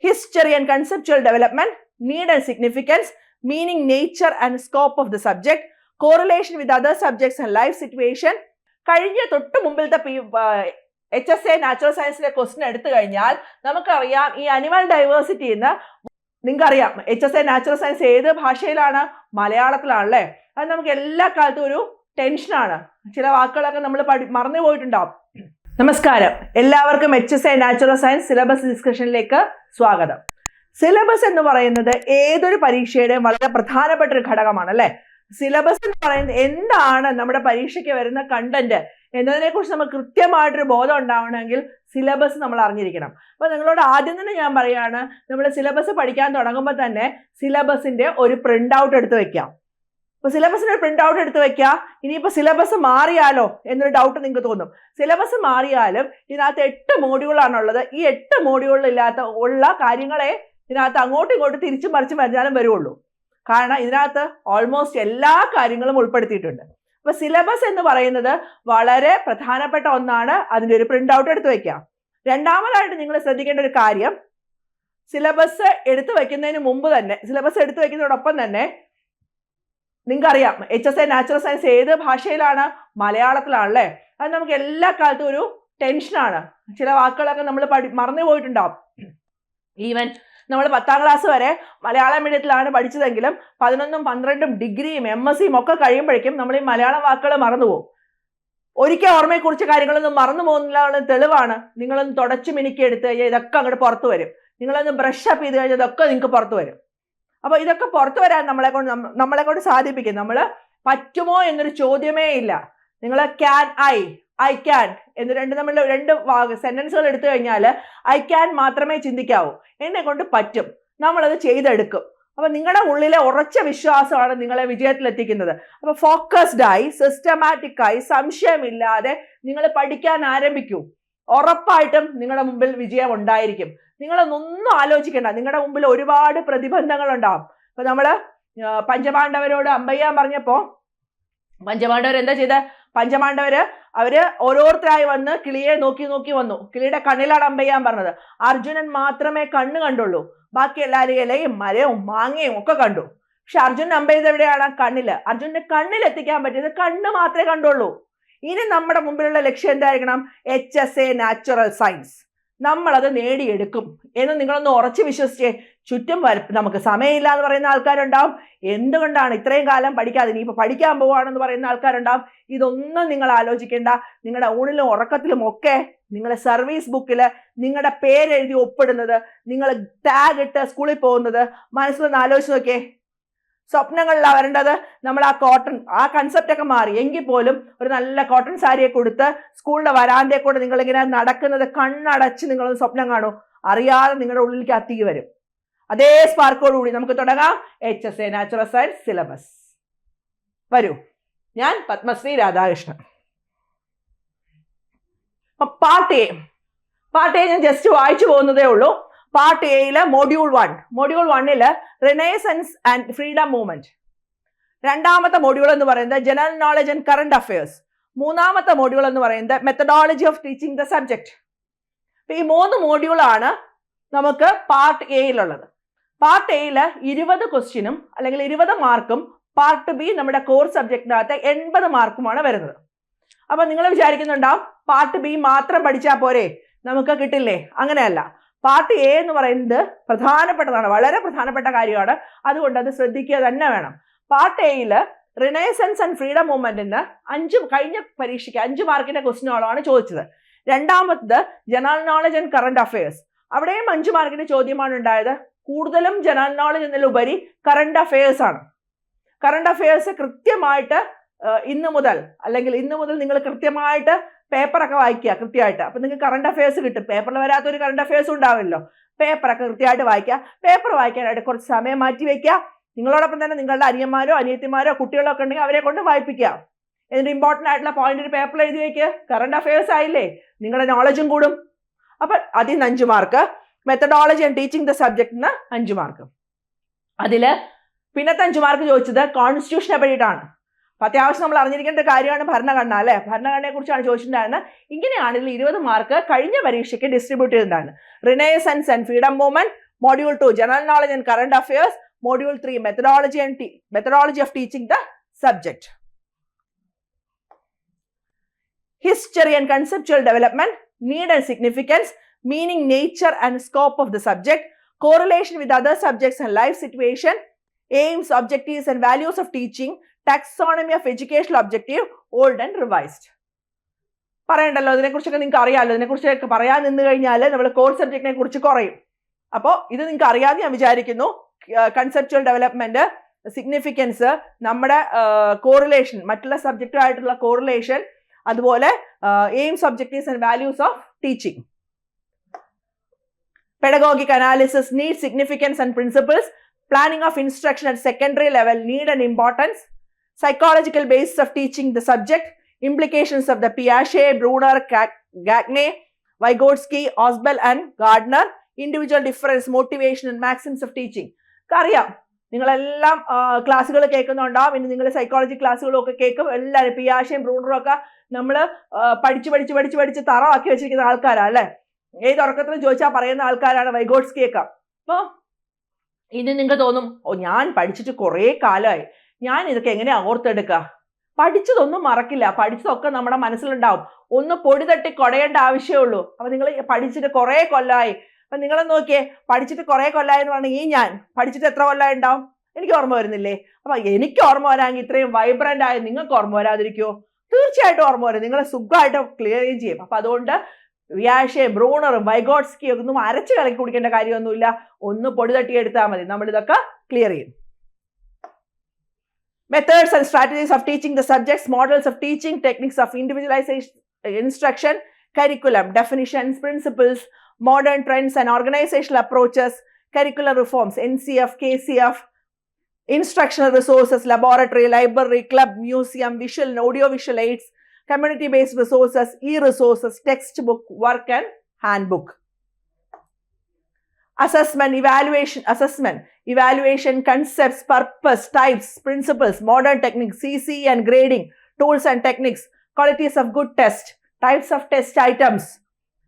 history and conceptual development, need and significance, meaning, nature and scope of the subject, correlation with other subjects and life situation. കഴിഞ്ഞ തൊട്ട് മുമ്പിലത്തെ HSA natural സയൻസിലെ question എടുത്തു കഴിഞ്ഞാൽ നമുക്കറിയാം ഈ animal diversity എന്ന് നിങ്ങൾക്കറിയാം. HSA നാച്ചുറൽ സയൻസ് ഏത് ഭാഷയിലാണ്? മലയാളത്തിലാണല്ലേ. അത് നമുക്ക് എല്ലാ കാലത്തും ഒരു ടെൻഷനാണ്. ചില വാക്കുകളൊക്കെ നമ്മൾ മറന്നു പോയിട്ടുണ്ടാവും. നമസ്കാരം, എല്ലാവർക്കും HSA നാച്ചുറൽ സയൻസ് സിലബസ് ഡിസ്കഷനിലേക്ക് സ്വാഗതം. സിലബസ് എന്ന് പറയുന്നത് ഏതൊരു പരീക്ഷയുടെയും വളരെ പ്രധാനപ്പെട്ട ഒരു ഘടകമാണ് അല്ലേ. സിലബസ് എന്ന് പറയുന്നത് എന്താണ് നമ്മുടെ പരീക്ഷയ്ക്ക് വരുന്ന കണ്ടന്റ് എന്നതിനെ കുറിച്ച് നമുക്ക് കൃത്യമായിട്ടൊരു ബോധം ഉണ്ടാവണമെങ്കിൽ സിലബസ് നമ്മൾ അറിഞ്ഞിരിക്കണം. അപ്പൊ നിങ്ങളോട് ആദ്യം തന്നെ ഞാൻ പറയാണ്, നമ്മൾ സിലബസ് പഠിക്കാൻ തുടങ്ങുമ്പോൾ തന്നെ സിലബസിന്റെ ഒരു പ്രിന്റ് ഔട്ട് എടുത്ത് വെക്കാം. അപ്പൊ സിലബസിന്റെ ഒരു പ്രിന്റ് ഔട്ട് എടുത്ത് വെക്കുക. ഇനിയിപ്പോ സിലബസ് മാറിയാലോ എന്നൊരു ഡൗട്ട് നിങ്ങൾക്ക് തോന്നും. സിലബസ് മാറിയാലും ഇതിനകത്ത് 8 മോഡ്യൂളാണുള്ളത്. ഈ 8 മോഡ്യൂളിലില്ലാത്ത ഉള്ള കാര്യങ്ങളെ ഇതിനകത്ത് അങ്ങോട്ടും ഇങ്ങോട്ടും തിരിച്ചും മറിച്ചും വരാനും വരുള്ളൂ. കാരണം ഇതിനകത്ത് ഓൾമോസ്റ്റ് എല്ലാ കാര്യങ്ങളും ഉൾപ്പെടുത്തിയിട്ടുണ്ട്. അപ്പൊ സിലബസ് എന്ന് പറയുന്നത് വളരെ പ്രധാനപ്പെട്ട ഒന്നാണ്. അതിന്റെ ഒരു പ്രിന്റ് ഔട്ട് എടുത്ത് വെക്കാം. രണ്ടാമതായിട്ട് നിങ്ങൾ ശ്രദ്ധിക്കേണ്ട ഒരു കാര്യം, സിലബസ് എടുത്തു വെക്കുന്നതിന് മുമ്പ് തന്നെ, സിലബസ് എടുത്തു വെക്കുന്നതോടൊപ്പം തന്നെ നിങ്ങൾക്കറിയാം HSA നാച്ചുറൽ സയൻസ് ഏത് ഭാഷയിലാണ്? മലയാളത്തിലാണല്ലേ. അത് നമുക്ക് എല്ലാ കാലത്തും ഒരു ടെൻഷനാണ്. ചില വാക്കുകളൊക്കെ നമ്മൾ മറന്നു പോയിട്ടുണ്ടാവും. ഈവൻ നമ്മൾ 10ാം ക്ലാസ് വരെ മലയാളം മീഡിയത്തിലാണ് പഠിച്ചതെങ്കിലും 11ഉം 12ഉം ഡിഗ്രിയും MSCയും ഒക്കെ കഴിയുമ്പോഴേക്കും നമ്മൾ ഈ മലയാളം വാക്കുകൾ മറന്നുപോകും. ഒരിക്കൽ ഓർമ്മയെക്കുറിച്ച് കാര്യങ്ങളൊന്നും മറന്നു പോകുന്നില്ല തെളിവാണ് നിങ്ങളൊന്ന് തുടച്ചു മിനുക്കി എടുത്ത് കഴിഞ്ഞാൽ ഇതൊക്കെ അങ്ങോട്ട് പുറത്തു വരും. നിങ്ങളൊന്ന് ബ്രഷ് അപ്പ് ചെയ്ത് കഴിഞ്ഞാൽ ഇതൊക്കെ നിങ്ങൾക്ക് പുറത്തു വരും. അപ്പൊ ഇതൊക്കെ പുറത്തു വരാൻ നമ്മളെ കൊണ്ട് സാധിപ്പിക്കും. നമ്മൾ പറ്റുമോ എന്നൊരു ചോദ്യമേ ഇല്ല. നിങ്ങൾ ക്യാൻ, ഐ ക്യാൻ എന്ന് രണ്ട് സെന്റൻസുകൾ എടുത്തു കഴിഞ്ഞാൽ ഐ ക്യാൻ മാത്രമേ ചിന്തിക്കാവൂ. എന്നെ കൊണ്ട് പറ്റും, നമ്മളത് ചെയ്തെടുക്കും. അപ്പൊ നിങ്ങളുടെ ഉള്ളിലെ ഉറച്ച വിശ്വാസമാണ് നിങ്ങളെ വിജയത്തിലെത്തിക്കുന്നത്. അപ്പൊ ഫോക്കസ്ഡ് ആയി, സിസ്റ്റമാറ്റിക് ആയി, സംശയമില്ലാതെ നിങ്ങൾ പഠിക്കാൻ ആരംഭിക്കൂ. ഉറപ്പായിട്ടും നിങ്ങളുടെ മുമ്പിൽ വിജയം ഉണ്ടായിരിക്കും. നിങ്ങളൊന്നും ആലോചിക്കേണ്ട. നിങ്ങളുടെ മുമ്പിൽ ഒരുപാട് പ്രതിബന്ധങ്ങൾ ഉണ്ടാവും. അപ്പൊ നമ്മള് പഞ്ചപാണ്ഡവരോട് അമ്പയ്യാൻ പറഞ്ഞപ്പോ പഞ്ചപാണ്ഡവർ എന്താ ചെയ്തത്? പഞ്ചപാണ്ഡവര് അവര് ഓരോരുത്തരായി വന്ന് കിളിയെ നോക്കി വന്നു. കിളിയുടെ കണ്ണിലാണ് അമ്പയ്യാൻ പറഞ്ഞത്. അർജുനൻ മാത്രമേ കണ്ണ് കണ്ടുള്ളൂ. ബാക്കി എല്ലാവരും ഇലയും മരവും മാങ്ങയും ഒക്കെ കണ്ടു. പക്ഷെ അർജുനൻ അമ്പെയ്ത് എവിടെയാണ്? കണ്ണില്. അർജുനന്റെ കണ്ണിൽ എത്തിക്കാൻ പറ്റിയത് കണ്ണ് മാത്രമേ കണ്ടുള്ളൂ. ഇനി നമ്മുടെ മുമ്പിലുള്ള ലക്ഷ്യം എന്തായിരിക്കണം? HSA natural science. നമ്മളത് നേടിയെടുക്കും എന്ന് നിങ്ങളൊന്ന് ഉറച്ചു വിശ്വസിച്ചേ. ചുറ്റും നമുക്ക് സമയമില്ല എന്ന് പറയുന്ന ആൾക്കാരുണ്ടാവും. എന്തുകൊണ്ടാണ് ഇത്രയും കാലം പഠിക്കാതെ ഇനിയിപ്പോൾ പഠിക്കാൻ പോവാണെന്ന് പറയുന്ന ആൾക്കാരുണ്ടാവും. ഇതൊന്നും നിങ്ങൾ ആലോചിക്കേണ്ട. നിങ്ങളുടെ ഊണിലും ഉറക്കത്തിലും ഒക്കെ നിങ്ങളുടെ സർവീസ് ബുക്കിൽ നിങ്ങളുടെ പേരെഴുതി ഒപ്പിടുന്നത്, നിങ്ങൾ ടാഗ് ഇട്ട് സ്കൂളിൽ പോകുന്നത് മനസ്സിലൊന്ന് ആലോചിച്ച് നോക്കിയേ. സ്വപ്നങ്ങളിലാണ് വരേണ്ടത്. നമ്മൾ ആ കൺസെപ്റ്റ് ഒക്കെ മാറി. എങ്കിൽ പോലും ഒരു നല്ല കോട്ടൺ സാരിയെ കൊടുത്ത് സ്കൂളിന്റെ വരാന്തയെ കൂടെ നിങ്ങളിങ്ങനെ നടക്കുന്നത് കണ്ണടച്ച് നിങ്ങളൊന്ന് സ്വപ്നം കാണൂ. അറിയാതെ നിങ്ങളുടെ ഉള്ളിലേക്ക് അത്തിക്ക് വരും. അതേ സ്പാർക്കോടുകൂടി നമുക്ക് തുടങ്ങാം HSA നാച്ചുറൽ സയൻസ് സിലബസ്. വരൂ, ഞാൻ പത്മശ്രീ രാധാകൃഷ്ണൻ. പാർട്ട് എ ഞാൻ ജസ്റ്റ് വായിച്ചു പോകുന്നതേ ഉള്ളൂ. പാർട്ട് എയില് module 1 renaissance and freedom movement. രണ്ടാമത്തെ മോഡ്യൂൾ എന്ന് പറയുന്നത് general knowledge and current affairs. മൂന്നാമത്തെ മോഡ്യൂൾ എന്ന് പറയുന്നത് methodology of teaching the subject. ഈ 3 മോഡ്യൂളാണ് നമുക്ക് പാർട്ട് എയിലുള്ളത്. പാർട്ട് എയില് 20 ക്വസ്റ്റ്യനും അല്ലെങ്കിൽ 20 മാർക്കും, പാർട്ട് ബി നമ്മുടെ കോർ സബ്ജക്റ്റിനകത്ത് 80 മാർക്കുമാണ് വരുന്നത്. അപ്പൊ നിങ്ങൾ വിചാരിക്കുന്നുണ്ടാവും പാർട്ട് ബി മാത്രം പഠിച്ചാൽ പോരെ, നമുക്ക് കിട്ടില്ലേ? അങ്ങനെയല്ല. പാർട്ട് എ എന്ന് പറയുന്നത് പ്രധാനപ്പെട്ടതാണ്, വളരെ പ്രധാനപ്പെട്ട കാര്യമാണ്. അതുകൊണ്ട് അത് ശ്രദ്ധിക്കുക തന്നെ വേണം. പാർട്ട് എയില് റിനൈസൻസ് ആൻഡ് ഫ്രീഡം മൂവ്മെന്റിന് കഴിഞ്ഞ പരീക്ഷയ്ക്ക് 5 മാർക്കിന്റെ ക്വസ്റ്റ്യനുകളാണ് ചോദിച്ചത്. രണ്ടാമത്തത് general knowledge and current affairs. അവിടെയും 5 മാർക്കിന്റെ ചോദ്യമാണ് ഉണ്ടായത്. കൂടുതലും ജനറൽ നോളജ് എന്നതിലുപരി കറണ്ട് അഫയേഴ്സ് ആണ്. കറണ്ട് അഫയേഴ്സ് കൃത്യമായിട്ട് ഇന്ന് മുതൽ നിങ്ങൾ കൃത്യമായിട്ട് പേപ്പറൊക്കെ വായിക്കുക കൃത്യമായിട്ട്. അപ്പൊ നിങ്ങൾക്ക് കറണ്ട് അഫയേഴ്സ് കിട്ടും. പേപ്പറിൽ വരാത്തൊരു കറണ്ട് അഫയേഴ്സ് ഉണ്ടാവില്ലല്ലോ. പേപ്പറൊക്കെ കൃത്യമായിട്ട് വായിക്കുക. പേപ്പർ വായിക്കാനായിട്ട് കുറച്ച് സമയം മാറ്റി വെക്കുക. നിങ്ങളോടൊപ്പം തന്നെ നിങ്ങളുടെ അനിയന്മാരോ അനിയത്തിമാരോ കുട്ടികളോ ഒക്കെ ഉണ്ടെങ്കിൽ അവരെ കൊണ്ട് വായിപ്പിക്കുക. എന്നിട്ട് ഇമ്പോർട്ടൻ്റ് ആയിട്ടുള്ള പോയിന്റ് ഒരു പേപ്പറിൽ എഴുതി വെക്കുക. കറണ്ട് അഫയേഴ്സ് ആയില്ലേ, നിങ്ങളുടെ നോളജും കൂടും. അപ്പൊ അതിന് 5 mark. Methodology and teaching the സബ്ജക്റ്റിന് 5 മാർക്ക്. അതില് പിന്നത്തെ 5 മാർക്ക് ചോദിച്ചത് കോൺസ്റ്റിറ്റ്യൂഷനെ പറ്റിയിട്ടാണ്. അപ്പൊ അത്യാവശ്യം നമ്മൾ അറിഞ്ഞിരിക്കേണ്ട കാര്യമാണ് ഭരണഘടന അല്ലെ. ഭരണഘടനയെ കുറിച്ചാണ് ചോദിച്ചിട്ടുണ്ടായിരുന്നത്. ഇങ്ങനെയാണെങ്കിൽ 20 മാർക്ക് കഴിഞ്ഞ പരീക്ഷയ്ക്ക് ഡിസ്ട്രിബ്യൂട്ട് ചെയ്തിട്ടുണ്ടായിരുന്നു. Renaissance and freedom movement, Module 2, General Knowledge and Current Affairs. Module 3, Methodology of Teaching the Subject. History and Conceptual Development, Need and Significance, Meaning, Nature and Scope of the Subject, Correlation with other subjects and life situation, Aims, Objectives and Values of Teaching, Taxonomy of Educational Objective, Old and Revised. പറയണ്ടല്ലോ, ഇതിനെക്കുറിച്ചൊക്കെ നിങ്ങൾക്ക് അറിയാമല്ലോ. ഇതിനെക്കുറിച്ചൊക്കെ പറയാൻ നിന്ന് കഴിഞ്ഞാൽ നമ്മൾ core സബ്ജക്റ്റിനെ കുറിച്ച് കുറയും. അപ്പോൾ ഇത് നിങ്ങൾക്ക് അറിയാമെന്ന് ഞാൻ വിചാരിക്കുന്നു. കൺസെപ്ച്വൽ ഡെവലപ്മെന്റ്, സിഗ്നിഫിക്കൻസ്, നമ്മുടെ കോറിലേഷൻ, മറ്റുള്ള സബ്ജക്റ്റുമായിട്ടുള്ള കോറിലേഷൻ, അതുപോലെ aims, objectives and values of teaching, pedagogic analysis, need, significance and principles, planning of instruction at secondary level, need and importance, psychological basis of teaching the subject, implications of the Piaget, Brunner, Gagne, Vygotsky, Ausubel and Gardner, individual difference, motivation and maxims of teaching. അറിയാം, നിങ്ങളെല്ലാം ക്ലാസ്സുകൾ കേൾക്കുന്നുണ്ടാവും. ഇനി നിങ്ങൾ psychology ക്ലാസ്സുകളൊക്കെ കേൾക്കും. എല്ലാവരും പിയാഷയും ബ്രൂണറും ഒക്കെ നമ്മൾ പഠിച്ച് തറവാക്കി വെച്ചിരിക്കുന്ന ആൾക്കാരാണ് അല്ലേ? ഏത് ഉറക്കത്തിലും ചോദിച്ചാൽ പറയുന്ന ആൾക്കാരാണ് വൈഗോട്സ്കി ഒക്കെ. അപ്പോൾ ഇനി നിങ്ങൾക്ക് തോന്നും, ഓ ഞാൻ പഠിച്ചിട്ട് കുറേ കാലമായി, ഞാൻ ഇതൊക്കെ എങ്ങനെയാ ഓർത്തെടുക്കുക? പഠിച്ചതൊന്നും മറക്കില്ല, പഠിച്ചതൊക്കെ നമ്മുടെ മനസ്സിലുണ്ടാവും. ഒന്ന് പൊടി തട്ടി കുടയേണ്ട ആവശ്യമേ ഉള്ളൂ. അപ്പൊ നിങ്ങൾ പഠിച്ചിട്ട് കുറേ കൊല്ലമായി. അപ്പൊ നിങ്ങൾ നോക്കിയേ, പഠിച്ചിട്ട് കുറേ കൊല്ലമായി എന്ന് പറഞ്ഞാൽ ഞാൻ പഠിച്ചിട്ട് എത്ര കൊല്ലമായി ഉണ്ടാവും? എനിക്ക് ഓർമ്മ വരുന്നില്ലേ? അപ്പൊ എനിക്ക് ഓർമ്മ വരാമെങ്കിൽ ഇത്രയും വൈബ്രന്റ് ആയി നിങ്ങൾക്ക് ഓർമ്മ വരാതിരിക്കുമോ? തീർച്ചയായിട്ടും ഓർമ്മ വരും. നിങ്ങളെ സുഖമായിട്ട് ക്ലിയർ ചെയ്യും. അപ്പൊ അതുകൊണ്ട് പിയാഷെയും ബ്രൂണറും വൈഗോട്സ്കിയും ഒന്നും അരച്ച് കലക്കി കുടിക്കേണ്ട കാര്യമൊന്നുമില്ല. ഒന്ന് പൊടി തട്ടിയെടുത്താൽ മതി, നമ്മളിതൊക്കെ ക്ലിയർ ചെയ്യും. Methods and strategies of teaching the subjects, models of teaching, techniques of individualization, instruction, curriculum, definitions, principles, modern trends and organizational approaches, curricular reforms, NCF, KCF, instructional resources, laboratory, library, club, museum, visual and audio-visual aids, community-based resources, e-resources, textbook, work and handbook. Assessment, evaluation, concepts, purpose, types, principles, modern techniques, CC and grading, tools and techniques, qualities of good test, types of test items,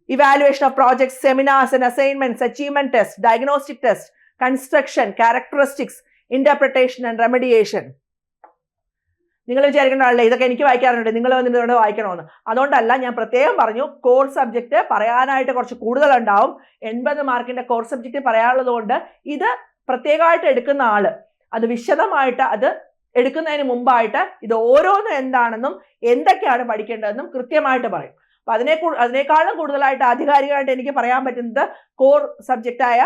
evaluation of projects, seminars and assignments, achievement test, diagnostic test, construction, characteristics, interpretation and remediation. നിങ്ങൾ വിചാരിക്കേണ്ടതല്ലേ ഇതൊക്കെ എനിക്ക് വായിക്കാറുണ്ട്, നിങ്ങൾ വന്നിട്ട് ഇവിടെ വായിക്കണമെന്ന്. അതുകൊണ്ടല്ല, ഞാൻ പ്രത്യേകം പറഞ്ഞു കോർ സബ്ജക്റ്റ് പറയാനായിട്ട് കുറച്ച് കൂടുതലുണ്ടാവും. 80 മാർക്കിന്റെ കോർ സബ്ജക്റ്റ് പറയാനുള്ളത് കൊണ്ട് ഇത് പ്രത്യേകമായിട്ട് എടുക്കുന്ന ആള് അത് വിശദമായിട്ട് അത് എടുക്കുന്നതിന് മുമ്പായിട്ട് ഇത് ഓരോന്നും എന്താണെന്നും എന്തൊക്കെയാണ് പഠിക്കേണ്ടതെന്നും കൃത്യമായിട്ട് പറയും. അപ്പൊ അതിനേക്കാളും കൂടുതലായിട്ട് ആധികാരികമായിട്ട് എനിക്ക് പറയാൻ പറ്റുന്നത് കോർ സബ്ജക്റ്റായ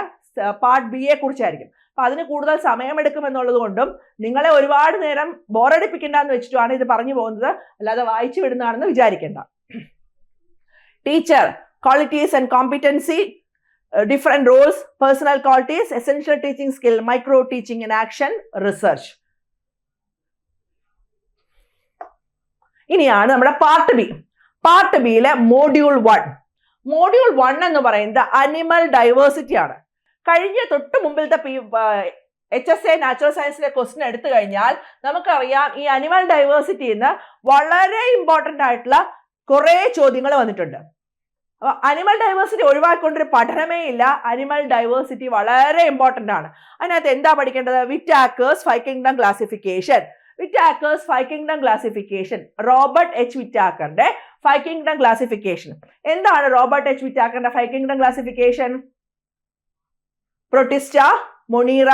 പാർട്ട് ബി യെ കുറിച്ചായിരിക്കും. അപ്പൊ അതിന് കൂടുതൽ സമയമെടുക്കുമെന്നുള്ളത് കൊണ്ടും നിങ്ങളെ ഒരുപാട് നേരം ബോറടിപ്പിക്കേണ്ടെന്ന് വെച്ചിട്ടാണ് ഇത് പറഞ്ഞു പോകുന്നത്, അല്ലാതെ വായിച്ചു വിടുന്നതാണെന്ന് വിചാരിക്കേണ്ട. Teacher, qualities and competency, different roles, personal qualities, essential teaching skill, micro teaching in action, research. ഇനിയാണ് നമ്മുടെ പാർട്ട് ബി. പാർട്ട് ബിയിലെ മോഡ്യൂൾ 1. മോഡ്യൂൾ 1 എന്ന് പറയുന്നത് അനിമൽ ഡൈവേഴ്സിറ്റി ആണ്. കഴിഞ്ഞ തൊട്ട് മുമ്പിലത്തെ HSA നാച്ചുറൽ സയൻസിലെ ക്വസ്റ്റ്യൻ എടുത്തു കഴിഞ്ഞാൽ നമുക്കറിയാം ഈ അനിമൽ ഡൈവേഴ്സിറ്റിന്ന് വളരെ ഇമ്പോർട്ടൻ്റ് ആയിട്ടുള്ള കുറേ ചോദ്യങ്ങൾ വന്നിട്ടുണ്ട്. അനിമൽ ഡൈവേഴ്സിറ്റി ഒഴിവാക്കിക്കൊണ്ടൊരു പഠനമേ ഇല്ല. അനിമൽ ഡൈവേഴ്സിറ്റി വളരെ ഇമ്പോർട്ടൻ്റ് ആണ്. അതിനകത്ത് എന്താ പഠിക്കേണ്ടത്? Whittaker's 5 kingdom classification. Whittaker's 5 kingdom classification, Robert H വിറ്റാക്കറിന്റെ 5 കിങ്ഡം ക്ലാസിഫിക്കേഷൻ. എന്താണ് റോബർട്ട് എച്ച് വിറ്റാക്കറിന്റെ 5 kingdom classification? Protista, Monera,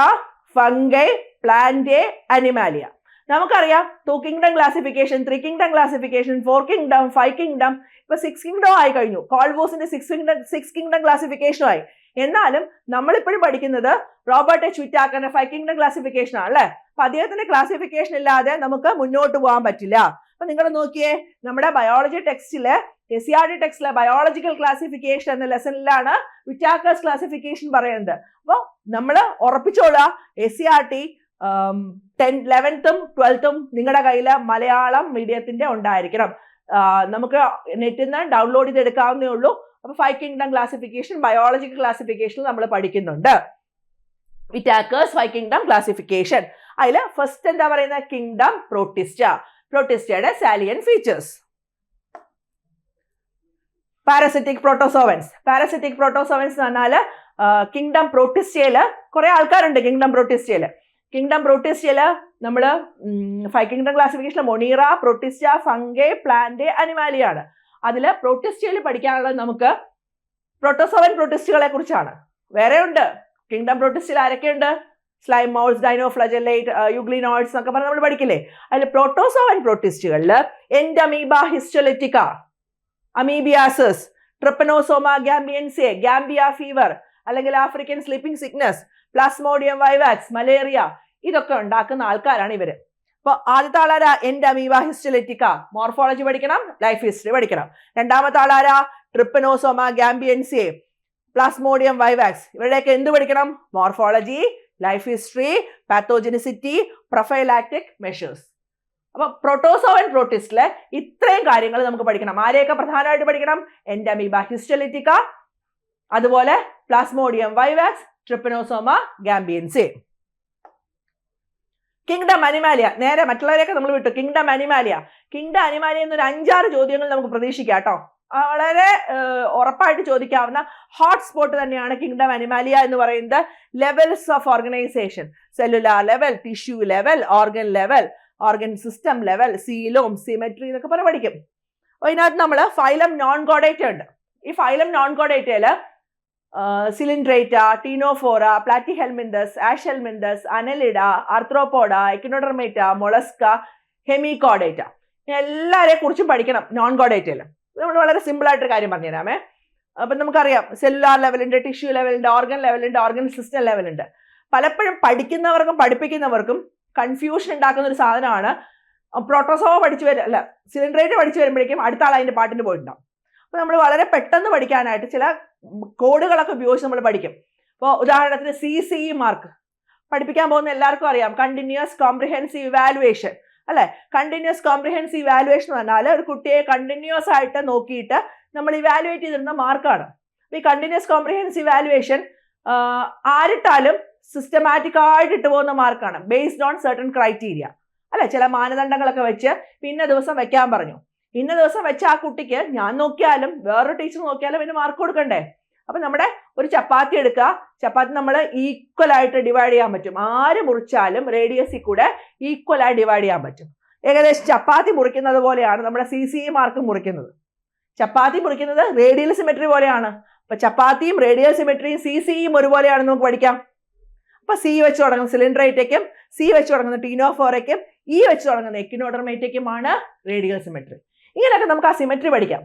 Fungi, Plantae, Animalia. നമുക്കറിയാം 2 kingdom classification, 3 kingdom classification, 4 kingdom, 5 kingdom, ഇപ്പൊ 6 കിങ്ഡം ആയി കഴിഞ്ഞു. കോൾവോസിന്റെ 6 കിങ്ഡം ക്ലാസിഫിക്കേഷനും ആയി. എന്നാലും നമ്മളിപ്പോഴും പഠിക്കുന്നത് റോബർട്ട് എച്ച് വിറ്റാക്കറിന്റെ 5 കിങ്ഡം ക്ലാസിഫിക്കേഷൻ ആണ് അല്ലെ? അപ്പൊ അദ്ദേഹത്തിന്റെ ക്ലാസിഫിക്കേഷൻ ഇല്ലാതെ നമുക്ക് മുന്നോട്ട് പോകാൻ പറ്റില്ല. അപ്പൊ നിങ്ങൾ നോക്കിയേ, നമ്മുടെ ബയോളജി ടെക്സ്റ്റില് SCRT ടെക്സ്റ്റിലെ ബയോളജിക്കൽ ക്ലാസിഫിക്കേഷൻ എന്ന ലെസണിലാണ് വിറ്റാക്കേഴ്സ് ക്ലാസിഫിക്കേഷൻ പറയുന്നത്. അപ്പൊ നമ്മൾ ഉറപ്പിച്ചോളുക, SCRT 11th 12th നിങ്ങളുടെ കയ്യിൽ മലയാളം മീഡിയത്തിന്റെ ഉണ്ടായിരിക്കണം. നമുക്ക് നെറ്റിൽ നിന്ന് ഡൗൺലോഡ് ചെയ്തെടുക്കാവുന്നേ ഉള്ളൂ. അപ്പൊ 5 കിങ്ഡം ക്ലാസിഫിക്കേഷൻ ബയോളജിക്കൽ ക്ലാസിഫിക്കേഷൻ നമ്മൾ പഠിക്കുന്നുണ്ട്. Whittaker's 5 kingdom classification. അതിൽ ഫസ്റ്റ് എന്താ പറയുന്നത്? Kingdom Protista. പ്രൊട്ടിസ്റ്റയുടെ സാലിയൻ ഫീച്ചേഴ്സ്. പാരസിറ്റിക് പ്രോട്ടോസോവൻസ് എന്ന് പറഞ്ഞാൽ കിങ്ഡം പ്രോട്ടിസ്റ്റയില് കുറെ ആൾക്കാരുണ്ട്. കിങ്ഡം പ്രോട്ടിസ്റ്റയില് നമ്മൾ 5 കിങ്ഡം ക്ലാസിഫിക്കേഷനിൽ മൊണീറ, പ്രോട്ടിസ്റ്റ, ഫംഗെ, പ്ലാന്റ്, അനിമാലിയാണ്. അതിൽ പ്രോട്ടിസ്റ്റയിൽ പഠിക്കാനുള്ളത് നമുക്ക് പ്രോട്ടോസോവൻ പ്രോട്ടിസ്റ്റുകളെ കുറിച്ചാണ്. വേറെ ഉണ്ട് കിങ്ഡം പ്രോട്ടിസ്റ്റിൽ ആരൊക്കെയുണ്ട്? സ്ലൈം മൗൾസ്, ഡൈനോഫ്ലജല്ലേറ്റ്, യുഗ്ലിനോയിഡ്സ് എന്നൊക്കെ പറഞ്ഞ് നമ്മൾ പഠിക്കില്ലേ. അതിൽ പ്രോട്ടോസോവൻ പ്രോട്ടിസ്റ്റുകളിൽ എൻഡമീബ ഹിസ്റ്റോലിറ്റിക്ക, അമീബിയാസിസ്, ട്രിപ്പനോസോമ ഗാംബിയൻസിയെ, ഗാംബിയ ഫീവർ അല്ലെങ്കിൽ African sleeping sickness, Plasmodium vivax, malaria, ഇതൊക്കെ ഉണ്ടാക്കുന്ന ആൾക്കാരാണ് ഇവര്. അപ്പൊ ആദ്യത്തെ ആളാരാ? എൻഡമീബ ഹിസ്റ്റോലിറ്റിക്ക, മോർഫോളജി പഠിക്കണം, ലൈഫ് ഹിസ്റ്ററി പഠിക്കണം. രണ്ടാമത്തെ ആളാരാ? ട്രിപ്പനോസോമ ഗാംബിയൻസിയെ, പ്ലാസ്മോഡിയം വൈവാക്സ്, ഇവരുടെയൊക്കെ എന്ത് പഠിക്കണം? Morphology, life history, pathogenicity, prophylactic measures. അപ്പൊ പ്രോട്ടോസോവൻ പ്രോട്ടിസ്റ്റിലെ ഇത്രയും കാര്യങ്ങൾ നമുക്ക് പഠിക്കണം. ആരെയൊക്കെ പ്രധാനമായിട്ട് പഠിക്കണം? എൻഡമീബ ഹിസ്റ്റോലിറ്റിക്ക, അതുപോലെ Plasmodium vivax, Trypanosoma gambiense. Kingdom Animalia, നേരെ മറ്റുള്ളവരെയൊക്കെ നമ്മൾ വിട്ടു. കിങ്ഡം അനിമാലിയ എന്നൊരു 5-6 ചോദ്യങ്ങൾ നമുക്ക് പ്രതീക്ഷിക്കാം കേട്ടോ. വളരെ ഉറപ്പായിട്ട് ചോദിക്കാവുന്ന ഹോട്ട്സ്പോട്ട് തന്നെയാണ് കിങ്ഡം അനിമാലിയ എന്ന് പറയുന്നത്. Levels of organisation, cellular level, tissue level, organ level, organ system level, coelom, symmetry എന്നൊക്കെ പറഞ്ഞ് പഠിക്കും. അപ്പോൾ ഇതിനകത്ത് നമ്മൾ ഫൈലം നോൺ കോഡേറ്റ ഉണ്ട്. ഈ ഫൈലം നോൺ കോഡേറ്റയില് Coelenterata, Ctenophora, Platyhelminthes, Aschelminthes, Annelida, Arthropoda, Echinodermata, Mollusca, Hemichordata, എല്ലാവരെ കുറിച്ചും പഠിക്കണം നോൺ കോഡേറ്റയിൽ. നമ്മൾ വളരെ സിമ്പിൾ ആയിട്ടൊരു കാര്യം പറഞ്ഞുതരാമേ. അപ്പം നമുക്കറിയാം സെല്ലുലാർ ലെവലുണ്ട്, ടിഷ്യൂ ലെവലുണ്ട്, ഓർഗൻ ലെവലുണ്ട്, ഓർഗൻ സിസ്റ്റം ലെവലുണ്ട്. പലപ്പോഴും പഠിക്കുന്നവർക്കും പഠിപ്പിക്കുന്നവർക്കും കൺഫ്യൂഷൻ ഉണ്ടാക്കുന്ന ഒരു സാധനമാണ് പ്രോട്ടോസോവ സിലിൻഡ്രേറ്റ് പഠിച്ചു വരുമ്പോഴേക്കും അടുത്ത ആൾ അതിൻ്റെ പാട്ടിന് പോയിട്ടുണ്ടാവും. അപ്പോൾ നമ്മൾ വളരെ പെട്ടെന്ന് പഠിക്കാനായിട്ട് ചില കോഡുകളൊക്കെ ഉപയോഗിച്ച് നമ്മൾ പഠിക്കും. അപ്പോൾ ഉദാഹരണത്തിന് CCE മാർക്ക് പഠിപ്പിക്കാൻ പോകുന്ന എല്ലാവർക്കും അറിയാം, കണ്ടിന്യൂസ് കോംപ്രിഹെൻസീവ് ഇവാലുവേഷൻ അല്ലെ. കണ്ടിന്യൂസ് കോംപ്രിഹെൻസീവ് ഇവാലുവേഷൻ എന്ന് പറഞ്ഞാൽ ഒരു കുട്ടിയെ കണ്ടിന്യൂസ് ആയിട്ട് നോക്കിയിട്ട് നമ്മൾ ഇവാലുവേറ്റ് ചെയ്തിരുന്ന മാർക്കാണ്. ഈ കണ്ടിന്യൂസ് കോംപ്രിഹെൻസീവ് ഇവാലുവേഷൻ ആരിട്ടാലും സിസ്റ്റമാറ്റിക് ആയിട്ട് ഇട്ട് പോകുന്ന മാർക്കാണ്, ബേസ്ഡ് ഓൺ സർട്ടൺ ക്രൈറ്റീരിയ അല്ലെ. ചില മാനദണ്ഡങ്ങളൊക്കെ വെച്ച് ഇന്ന ദിവസം വെക്കാൻ പറഞ്ഞു. ഇന്ന ദിവസം വെച്ച ആ കുട്ടിക്ക് ഞാൻ നോക്കിയാലും വേറൊരു ടീച്ചർ നോക്കിയാലും പിന്നെ മാർക്ക് കൊടുക്കണ്ടേ. അപ്പൊ നമ്മുടെ ഒരു ചപ്പാത്തി എടുക്കുക, ചപ്പാത്തി നമ്മൾ ഈക്വൽ ആയിട്ട് ഡിവൈഡ് ചെയ്യാൻ പറ്റും. ആര് മുറിച്ചാലും റേഡിയസിൽ കൂടെ ഈക്വൽ ആയി ഡിവൈഡ് ചെയ്യാൻ പറ്റും. ഏകദേശം ചപ്പാത്തി മുറിക്കുന്നത് പോലെയാണ് നമ്മുടെ CCE മാർക്ക് മുറിക്കുന്നത്. ചപ്പാത്തി മുറിക്കുന്നത് റേഡിയൽ സിമെട്രി പോലെയാണ്. അപ്പൊ ചപ്പാത്തിയും റേഡിയൽ സിമെട്രിയും CCEയും ഒരുപോലെയാണെന്ന് നമുക്ക് പഠിക്കാം. അപ്പൊ C വെച്ച് തുടങ്ങുന്ന സിലിൻഡ്രേറ്റയ്ക്കും, C വെച്ച് തുടങ്ങുന്ന ടീനോഫോറയ്ക്കും, E വെച്ച് തുടങ്ങുന്ന എക്കിനോഡർമേറ്റയ്ക്കുമാണ് റേഡിയൽ സിമെട്രി. ഇങ്ങനെയൊക്കെ നമുക്ക് ആ സിമെട്രി പഠിക്കാം.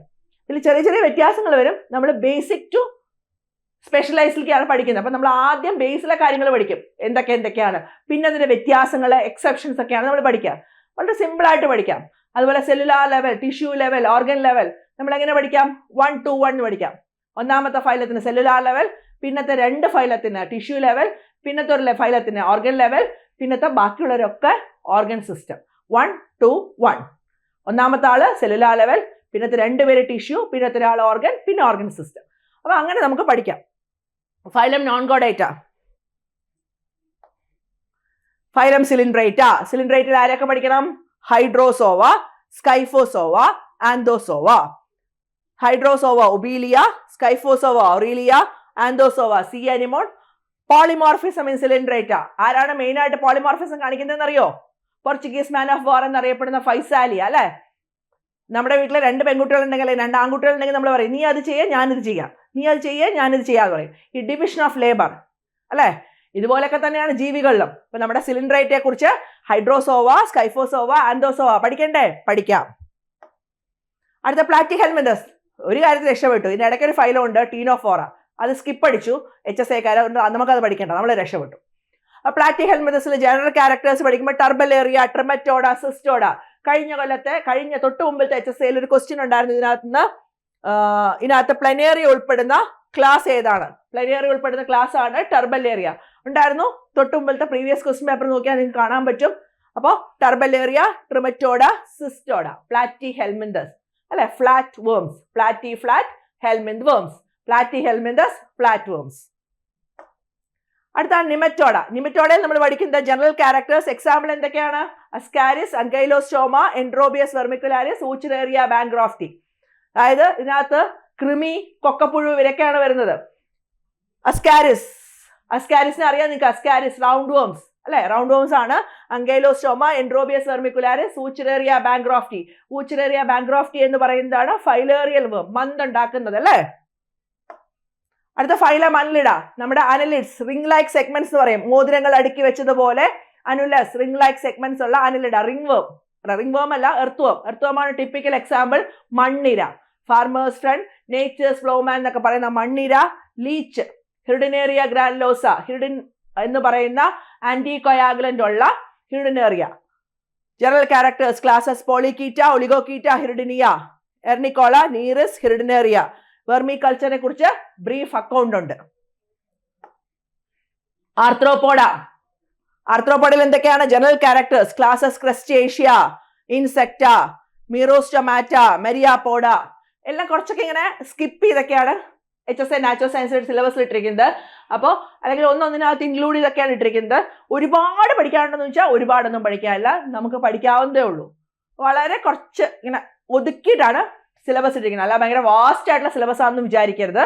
ഇതിൽ ചെറിയ ചെറിയ വ്യത്യാസങ്ങൾ വരും. നമ്മൾ ബേസിക് ടു സ്പെഷ്യലൈസിലേക്കാണ് പഠിക്കുന്നത്. അപ്പം നമ്മൾ ആദ്യം ബേസിലെ കാര്യങ്ങൾ പഠിക്കും, എന്തൊക്കെയാണ്, പിന്നെ അതിൻ്റെ വ്യത്യാസങ്ങൾ, എക്സെപ്ഷൻസ് ഒക്കെയാണ് നമ്മൾ പഠിക്കുക. വളരെ സിമ്പിളായിട്ട് പഠിക്കാം. അതുപോലെ cellular level, tissue level, organ level നമ്മൾ എങ്ങനെ പഠിക്കാം? 1 to 1 പഠിക്കാം. ഒന്നാമത്തെ ഫൈലത്തിന് സെല്ലുലാർ ലെവൽ, പിന്നത്തെ 2 ഫൈലത്തിന് ടിഷ്യൂ ലെവൽ, പിന്നത്തെ ഒരു ഫൈലത്തിന് ഓർഗൻ ലെവൽ, പിന്നത്തെ ബാക്കിയുള്ളവരൊക്കെ ഓർഗൻ സിസ്റ്റം. 1 to 1. ഒന്നാമത്തെ ആള് സെല്ലുലാർ ലെവൽ, പിന്നത്തെ 2 പേര് ടിഷ്യൂ, പിന്നത്തെ ഒരാൾ ഓർഗൻ, പിന്നെ ഓർഗൻ സിസ്റ്റം. അപ്പൊ അങ്ങനെ നമുക്ക് പഠിക്കാം. ഫൈലം നോൺ കോഡേറ്റ, ഫൈലം സിലിൻഡ്രേറ്റയിൽ ആരൊക്കെ പഠിക്കണം? Hydrozoa, Scyphozoa, Anthozoa. Hydrozoa Obelia, Scyphozoa Aurelia, Anthozoa sea anemone. Polymorphism in Coelenterata. ആരാണ് മെയിൻ ആയിട്ട് പോളിമോർഫിസം കാണിക്കുന്നതെന്ന് അറിയോ? പോർച്ചുഗീസ് മാൻ ഓഫ് വാർ എന്നറിയപ്പെടുന്ന ഫൈസാലിയ അല്ലെ. നമ്മുടെ വീട്ടിലെ 2 പെൺകുട്ടികളുണ്ടെങ്കിൽ 2 ആൺകുട്ടികളുണ്ടെങ്കിൽ നമ്മൾ പറയും നീ അത് ചെയ്യുക ഞാനിത് ചെയ്യാം, നീ അത് ചെയ്യുക ഞാനിത് ചെയ്യാന്ന് പറയും. ഈ ഡിവിഷൻ ഓഫ് ലേബർ അല്ലെ. ഇതുപോലൊക്കെ തന്നെയാണ് ജീവികളിലും. ഇപ്പൊ നമ്മുടെ സിലിൻഡ്രേറ്റയെ കുറിച്ച് ഹൈഡ്രോസോവ, സ്കൈഫോസോവ, ആന്തോസോവ പഠിക്കണ്ടേ? പഠിക്കാം. അടുത്ത പ്ലാറ്റിഹെൽമിന്തസ്. ഒരു കാര്യത്തിൽ രക്ഷപ്പെട്ടു. ഇതിന്റെ ഇടയ്ക്ക് ഒരു ഫൈലം ഉണ്ട് ടീനോഫോറ, അത് സ്കിപ്പ് അടിച്ചു. HSA നമുക്കത് പഠിക്കണ്ട, നമ്മൾ രക്ഷപ്പെട്ടു. പ്ലാറ്റിഹെൽമിന്തസിൽ ജനറൽ ക്യാരക്ടേഴ്സ് പഠിക്കുമ്പോൾ ടർബലേറിയ, ട്രിമറ്റോഡ, സിസ്റ്റോഡ. കഴിഞ്ഞ തൊട്ട് മുമ്പിലത്തെ HSAയിൽ ഒരു ക്വസ്റ്റ്യൻ ഉണ്ടായിരുന്നു. ഇതിനകത്ത് പ്ലനേറിയ ഉൾപ്പെടുന്ന ക്ലാസ് ഏതാണ്? പ്ലനേറിയ ഉൾപ്പെടുന്ന ക്ലാസ് ആണ് ടർബലേറിയ. ഉണ്ടായിരുന്നു തൊട്ട് മുമ്പിലത്തെ പ്രീവിയസ് ക്വസ്റ്റ്യൻ പേപ്പർ നോക്കിയാൽ നിങ്ങൾക്ക് കാണാൻ പറ്റും. അപ്പോൾ ടർബലേറിയ, ട്രിമറ്റോഡ, സിസ്റ്റോഡ, പ്ലാറ്റിഹെൽമിന്തസ് അല്ലെ. Flat worms, platy flat, helminth worms, Platyhelminthes, flat worms. അടുത്താണ് നിമറ്റോഡയിൽ നമ്മൾ പഠിക്കുന്ന ജനറൽ ക്യാരക്ടേഴ്സ്. എക്സാമ്പിൾ എന്തൊക്കെയാണ്? Ascaris, Ancylostoma, Enterobius vermicularis, Wuchereria, bancrofti. അതായത് ഇതിനകത്ത് കൃമി, കൊക്കപ്പുഴു ഇവരൊക്കെയാണ് വരുന്നത്. അസ്കാരിസിനെ അറിയാം നിങ്ങൾക്ക്. അസ്കാരിസ് റൗണ്ട് വേംസ് അല്ലെ, റൗണ്ട് വേംസ് ആണ്. Ancylostoma, Enterobius vermicularis, Wuchereria ബാങ്ക്രോഫ്റ്റി. ഊച്ചറേറിയ ബാങ്ക്രോഫ്റ്റി എന്ന് പറയുന്നതാണ് ഫൈലേറിയൽ വേം, മന്ത് ഉണ്ടാക്കുന്നത് അല്ലേ. അടുത്ത ഫൈലം അനലിഡ. നമ്മുടെ അനലിഡ്സ്, റിംഗ് ലൈക്ക് സെഗ്മെന്റ്സ് എന്ന് പറയും. മോതിരങ്ങൾ അടുക്കി വെച്ചതുപോലെ അനുലസ്, റിംഗ് ലൈക്ക് സെഗ്മെന്റ്സ് ഉള്ള അനലിഡ. റിംഗ് വേം അല്ല, എർത്ത് ആണ് ടിപ്പിക്കൽ എക്സാമ്പിൾ. മണ്ണിര, ഫാർമേഴ്സ് ഫ്രണ്ട്, നേച്ചേഴ്സ് ഫ്ലോമാൻ എന്നൊക്കെ പറയുന്ന മണ്ണിര. ലീച്ച്, ഹിർഡിനേറിയ ഗ്രാനുലോസ, ഹിർഡിൻ എന്ന് പറയുന്ന ആന്റികോയാഗുലന്റ് ഉള്ള Hirudinaria. General characters classes Polychaeta, Oligochaeta, Hirudinea, Arenicola, Nereis, Hirudinaria. വെർമി കൾച്ചറിനെ കുറിച്ച് ബ്രീഫ് അക്കൗണ്ട് ഉണ്ട്. ആർത്രോപോഡയിൽ എന്തൊക്കെയാണ് general characters? Classes Crustacea, Insecta, Merostomata, Myriapoda. എല്ലാം കുറച്ചൊക്കെ ഇങ്ങനെ സ്കിപ്പ് ചെയ്തൊക്കെയാണ് HSA നാച്ചുറൽ സയൻസ് സിലബസിൽ ഇട്ടിരിക്കുന്നത്. അപ്പോൾ അല്ലെങ്കിൽ ഒന്നൊന്നിനകത്ത് ഇൻക്ലൂഡ് ചെയ്തൊക്കെയാണ് ഇട്ടിരിക്കുന്നത്. ഒരുപാട് പഠിക്കാനുണ്ടെന്ന് വെച്ചാൽ ഒരുപാടൊന്നും പഠിക്കാനില്ല, നമുക്ക് പഠിക്കാവുന്നതേ ഉള്ളൂ. വളരെ കുറച്ച് ഇങ്ങനെ ഒതുക്കിയിട്ടാണ് സിലബസ് ഇട്ടിരിക്കുന്നത്. അല്ല ഭയങ്കര വാസ്റ്റ് ആയിട്ടുള്ള സിലബസ് ആണെന്ന് വിചാരിക്കരുത്,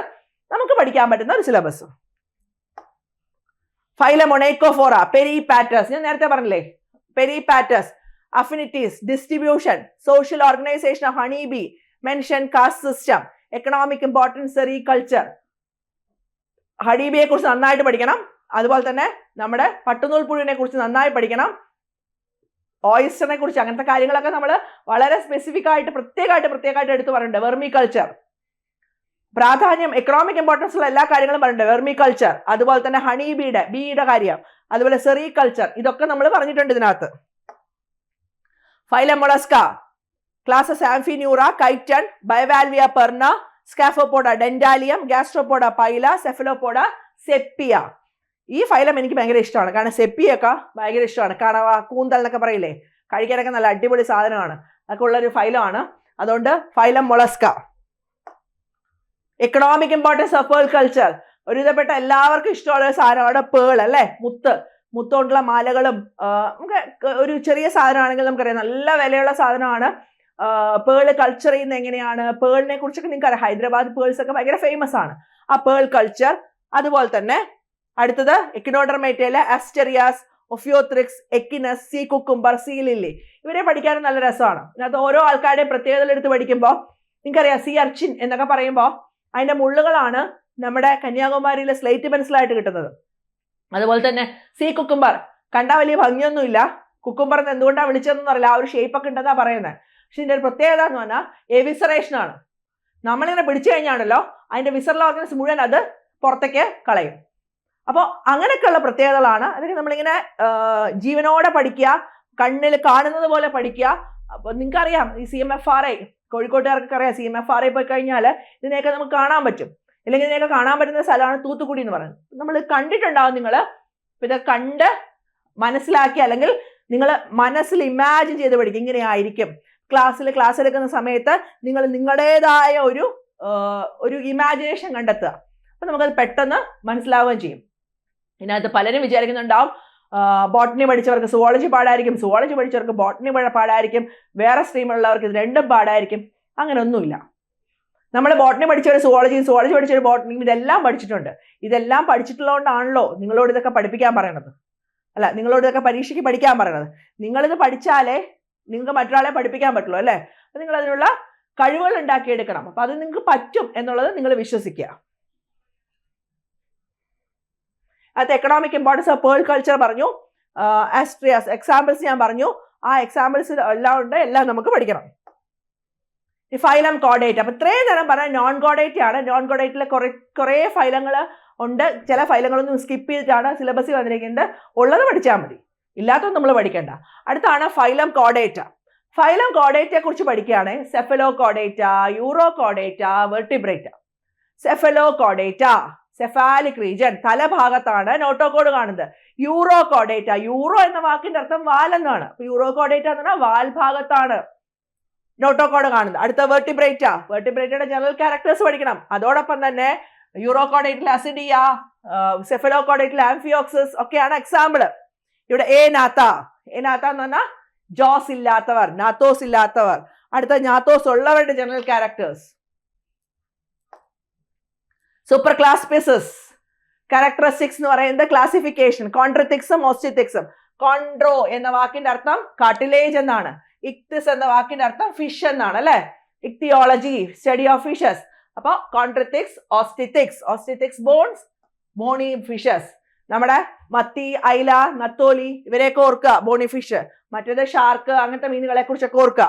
നമുക്ക് പഠിക്കാൻ പറ്റുന്ന ഒരു സിലബസ്. ഫൈലം ഒണൈക്കോഫോറ, പെരിപാറ്റസ്. ഞാൻ നേരത്തെ പറഞ്ഞില്ലേ, Peripatus. Affinities, distribution, social organisation of honey bee, mention caste system, economic importance, sericulture. ഹണീബിയെ കുറിച്ച് നന്നായിട്ട് പഠിക്കണം. അതുപോലെ തന്നെ നമ്മുടെ പട്ടുനൂൽ പുഴുവിനെ കുറിച്ച് നന്നായി പഠിക്കണം. ഓയിസ്റ്ററിനെ കുറിച്ച്, അങ്ങനത്തെ കാര്യങ്ങളൊക്കെ നമ്മൾ വളരെ സ്പെസിഫിക് ആയിട്ട് പ്രത്യേകമായിട്ട് എടുത്ത് പറയുന്നുണ്ട്. വെർമി കൾച്ചർ പ്രാധാന്യം, എക്കണോമിക് ഇമ്പോർട്ടൻസ് ഉള്ള എല്ലാ കാര്യങ്ങളും പറയുന്നുണ്ട്. വെർമി കൾച്ചർ, അതുപോലെ തന്നെ ഹണി ബീയുടെ കാര്യം, അതുപോലെ സെറികൾച്ചർ, ഇതൊക്കെ നമ്മൾ പറഞ്ഞിട്ടുണ്ട് ഇതിനകത്ത്. Phylum Mollusca, classes Amphineura, Chiton, Bivalvia Perna, Scaphopoda, Dentalium, Gastropoda, Pila, Cephalopoda, Sepia. ഈ ഫൈലം എനിക്ക് ഭയങ്കര ഇഷ്ടമാണ്, കാരണം സെപ്പിയൊക്കെ ഭയങ്കര ഇഷ്ടമാണ്. കണവ, കൂന്തൽ എന്നൊക്കെ പറയില്ലേ, കഴിക്കാനൊക്കെ നല്ല അടിപൊളി സാധനമാണ്. അതൊക്കെ ഉള്ളൊരു ഫൈലമാണ്. അതുകൊണ്ട് phylum Mollusca. Economic importance of pearl culture, ഒരുവിധപ്പെട്ട എല്ലാവർക്കും ഇഷ്ടമുള്ള ഒരു സാധനമാണ് പേൾ അല്ലേ, മുത്തോണ്ടുള്ള മാലകളും. നമുക്ക് ഒരു ചെറിയ സാധനമാണെങ്കിൽ നമുക്കറിയാം നല്ല വിലയുള്ള സാധനമാണ്. പേള് കൾച്ചർ ചെയ്യുന്നത് എങ്ങനെയാണ്, പേളിനെ കുറിച്ചൊക്കെ നിങ്ങൾക്ക് അറിയാം. ഹൈദരാബാദ് പേൾസ് ഒക്കെ ഭയങ്കര ഫേമസ് ആണ്, ആ പേൾ കൾച്ചർ. അതുപോലെ തന്നെ അടുത്തത് എക്കിനോഡർമേറ്റയിലെ അസ്റ്റെറിയാസ്, ഒഫിയോത്രിക്സ്, echinus, see cucumber, see lily. ഇവരെ പഠിക്കാനും നല്ല രസമാണ്. ഇതിനകത്ത് ഓരോ ആൾക്കാരുടെയും പ്രത്യേകതകൾ എടുത്ത് പഠിക്കുമ്പോൾ നിങ്ങൾക്കറിയാം, സീ അർച്ചിൻ എന്നൊക്കെ പറയുമ്പോൾ അതിന്റെ മുള്ളുകളാണ് നമ്മുടെ കന്യാകുമാരിയിലെ സ്ലേറ്റ് പെൻസിലായിട്ട് കിട്ടുന്നത്. അതുപോലെ തന്നെ സീ കുക്കുംബർ കണ്ടാൽ വലിയ ഭംഗിയൊന്നുമില്ല, കുക്കുംബർ എന്ന് എന്തുകൊണ്ടാണ് വിളിച്ചതെന്ന് അറിയില്ല, ആ ഒരു ഷേപ്പൊക്കെ ഉണ്ടെന്നാ പറയുന്നത്. പക്ഷെ ഇതിന്റെ ഒരു പ്രത്യേകത എന്ന് പറഞ്ഞാൽ എവിസറേഷൻ ആണ്. നമ്മളിങ്ങനെ പിടിച്ചു കഴിഞ്ഞാണല്ലോ അതിന്റെ വിസറൽ ഓർഗൻസ് മുഴുവൻ അത് പുറത്തേക്ക് കളയും. അപ്പോൾ അങ്ങനെയൊക്കെയുള്ള പ്രത്യേകതകളാണ്. അതൊക്കെ നമ്മളിങ്ങനെ ജീവനോടെ പഠിക്കുക, കണ്ണിൽ കാണുന്നത് പോലെ പഠിക്കുക. അപ്പോൾ നിങ്ങൾക്കറിയാം ഈ CMFRI, കോഴിക്കോട്ടുകാർക്കൊക്കെ അറിയാം, CMFRI പോയി കഴിഞ്ഞാൽ ഇതിനെയൊക്കെ നമുക്ക് കാണാൻ പറ്റും. അല്ലെങ്കിൽ ഇതിനെയൊക്കെ കാണാൻ പറ്റുന്ന സ്ഥലമാണ് തൂത്തുക്കുടി എന്ന് പറയുന്നത്. നമ്മൾ കണ്ടിട്ടുണ്ടാവും. നിങ്ങൾ ഇത് കണ്ട് മനസ്സിലാക്കി, അല്ലെങ്കിൽ നിങ്ങൾ മനസ്സിൽ ഇമാജിൻ ചെയ്ത് പഠിക്കും. ഇങ്ങനെ ആയിരിക്കും ക്ലാസ് എടുക്കുന്ന സമയത്ത് നിങ്ങൾ നിങ്ങളുടേതായ ഒരു ഇമാജിനേഷൻ കണ്ടെത്തുക. അപ്പം നമുക്കത് പെട്ടെന്ന് മനസ്സിലാവുകയും ചെയ്യും. ഇതിനകത്ത് പലരും വിചാരിക്കുന്നുണ്ടാവും ബോട്ടണി പഠിച്ചവർക്ക് സുവോളജി പാടായിരിക്കും, സുവോളജി പഠിച്ചവർക്ക് ബോട്ടണി പാടായിരിക്കും, വേറെ സ്ട്രീമുള്ളവർക്ക് ഇത് രണ്ടും പാടായിരിക്കും. അങ്ങനെ ഒന്നുമില്ല. നമ്മൾ ബോട്ടണി പഠിച്ചവർ സുവോളജിയും, സുവോളജി പഠിച്ചവർ ബോട്ടണിയും ഇതെല്ലാം പഠിച്ചിട്ടുണ്ട്. ഇതെല്ലാം പഠിച്ചിട്ടുള്ളതുകൊണ്ടാണല്ലോ നിങ്ങളോട് ഇതൊക്കെ പഠിപ്പിക്കാൻ പറയണത്. അല്ല, നിങ്ങളോട് ഇതൊക്കെ പരീക്ഷയ്ക്ക് പഠിക്കാൻ പറയണത്. നിങ്ങളിത് പഠിച്ചാലേ നിങ്ങൾക്ക് മറ്റൊരാളെ പഠിപ്പിക്കാൻ പറ്റുള്ളൂ അല്ലേ. അപ്പം നിങ്ങൾ അതിനുള്ള കഴിവുകൾ ഉണ്ടാക്കിയെടുക്കണം. അപ്പം അത് നിങ്ങൾക്ക് പറ്റും എന്നുള്ളത് നിങ്ങൾ വിശ്വസിക്കുക. അത് economic importance of pearl culture പറഞ്ഞു. ആസ്ട്രിയാസ് എക്സാമ്പിൾസ് ഞാൻ പറഞ്ഞു. ആ എക്സാമ്പിൾസ് എല്ലാം ഉണ്ട്, എല്ലാം നമുക്ക് പഠിക്കണം. ഈ ഫൈലം കോഡേറ്റ്, അപ്പം ഇത്രയും നേരം പറഞ്ഞാൽ നോൺ കോഡേറ്റ് ആണ്. നോൺ കോഡേറ്റിലെ കുറേ ഫൈലങ്ങൾ ഉണ്ട്. ചില ഫൈലങ്ങളൊന്നും സ്കിപ്പ് ചെയ്തിട്ടാണ് സിലബസിൽ വന്നിരിക്കുന്നത്. ഉള്ളത് പഠിച്ചാൽ മതി, ഇല്ലാത്തത് നമ്മൾ പഠിക്കേണ്ട. അടുത്താണ് ഫൈലം കോഡേറ്റ. ഫൈലം കോഡേറ്റയെ കുറിച്ച് പഠിക്കുകയാണെങ്കിൽ Cephalochordata, Urochordata, Vertebrata. Cephalochordata cephalic region, തലഭാഗത്താണ് നോട്ടോകോഡ് കാണുന്നത്. യൂറോ കോഡേറ്റ, യൂറോ എന്ന വാക്കിന്റെ അർത്ഥം വാൽ എന്നാണ്. അപ്പൊ യൂറോ കോഡേറ്റ എന്ന് പറഞ്ഞാൽ വാൽ ഭാഗത്താണ് നോട്ടോകോഡ് കാണുന്നത്. അടുത്ത വെർട്ടിബ്രേറ്റ, വെർട്ടിബ്രേറ്റയുടെ ജനറൽ ക്യാരക്ടേഴ്സ് പഠിക്കണം. അതോടൊപ്പം തന്നെ യൂറോ കോഡേറ്റിൽ അസിഡിയ, സെഫലോ കോഡേറ്റിൽ ആംഫിയോക്സിസ് ഒക്കെയാണ് എക്സാമ്പിൾ. ഇവിടെ നാത്ത എന്ന് പറഞ്ഞാൽ ജോസ് ഇല്ലാത്തവർ, നാത്തോസ് ഇല്ലാത്തവർ. അടുത്ത നാത്തോസ് ഉള്ളവരുടെ general characters. Super class species. Characteristics എന്ന് പറയുന്നത് ക്ലാസിഫിക്കേഷൻ. കോൺട്രത്തിക്സും ഓസ്റ്റിത്തിക്സും. കോൺട്രോ എന്ന വാക്കിന്റെ അർത്ഥം കാർട്ടിലേജ് എന്നാണ്. ഇക്തിസ് എന്ന വാക്കിന്റെ അർത്ഥം ഫിഷ് എന്നാണ് അല്ലെ. Ichthyology, study of fishes. അപ്പൊ കോൺട്രത്തിക്സ്, ഓസ്റ്റിത്തിക്സ്. ഓസ്റ്റിത്തിക്സ് ബോൺസ്, ബോണി ഫിഷസ്. നമ്മുടെ മത്തി, അയില, നത്തോലി ഇവരെയൊക്കെ ഓർക്കുക, ബോണി ഫിഷ്. മറ്റേത് ഷാർക്ക്, അങ്ങനത്തെ മീനുകളെ കുറിച്ചൊക്കെ ഓർക്കുക.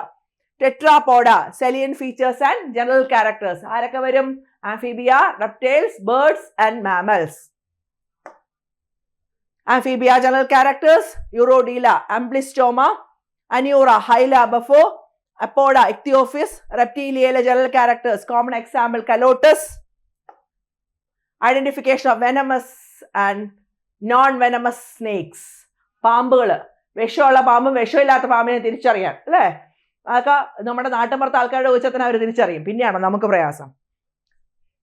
Tetrapoda, salient features and general characters. ആരൊക്കെ വരും? Amphibia, reptiles, birds and mammals. Amphibia general characters: Urodela, Ambystoma, Anura, Hyla, Bufo, Apoda, Ichthyophis. റെപ്റ്റീലിയയിലെ general characters: common example Calotes. Identification of venomous and non venomous snakes. പാമ്പുകൾ, വിഷമുള്ള പാമ്പും വിഷമില്ലാത്ത പാമ്പിനെ തിരിച്ചറിയാൻ അല്ലേ. അതൊക്കെ നമ്മുടെ നാട്ടുമ്പുറത്ത് ആൾക്കാരുടെ ചോദിച്ചാൽ അവർ തിരിച്ചറിയും. പിന്നെയാണോ നമുക്ക് പ്രയാസം.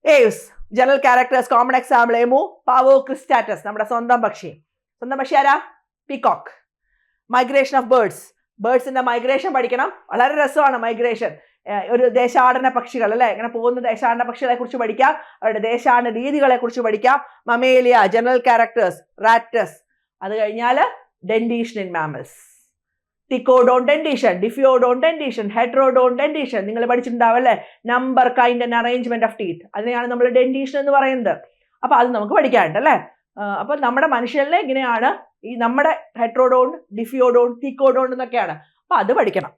Aves general characters: common example emu, Pavo cristatus. നമ്മുടെ സ്വന്തം പക്ഷി. സ്വന്തം പക്ഷി ആരാ? പീകോക്ക്. Migration of birds. ബേർഡ്സിന്റെ മൈഗ്രേഷൻ പഠിക്കണം. വളരെ രസമാണ് മൈഗ്രേഷൻ. ഒരു ദേശാടന പക്ഷികൾ അല്ലെ, ഇങ്ങനെ പോകുന്ന ദേശാടന പക്ഷികളെ കുറിച്ച് പഠിക്കാം. അവരുടെ ദേശാടന രീതികളെ കുറിച്ച് പഠിക്കാം. Mammalia general characters: Rattus. അത് കഴിഞ്ഞാൽ dentition in mammals. Thecodont dentition, diphyodont dentition, heterodont dentition. നിങ്ങൾ പഠിച്ചിട്ടുണ്ടാവും അല്ലേ. Number, kind and arrangement of teeth. അതിനെയാണ് നമ്മൾ ഡെന്റീഷൻ എന്ന് പറയുന്നത്. അപ്പൊ അത് നമുക്ക് പഠിക്കാനുണ്ട് അല്ലേ. അപ്പൊ നമ്മുടെ മനുഷ്യരിലെ ഇങ്ങനെയാണ് ഈ നമ്മുടെ ഹെട്രോഡോൺ, ഡിഫിയോഡോൺ, തിക്കോഡോൺ എന്നൊക്കെയാണ്. അപ്പൊ അത് പഠിക്കണം.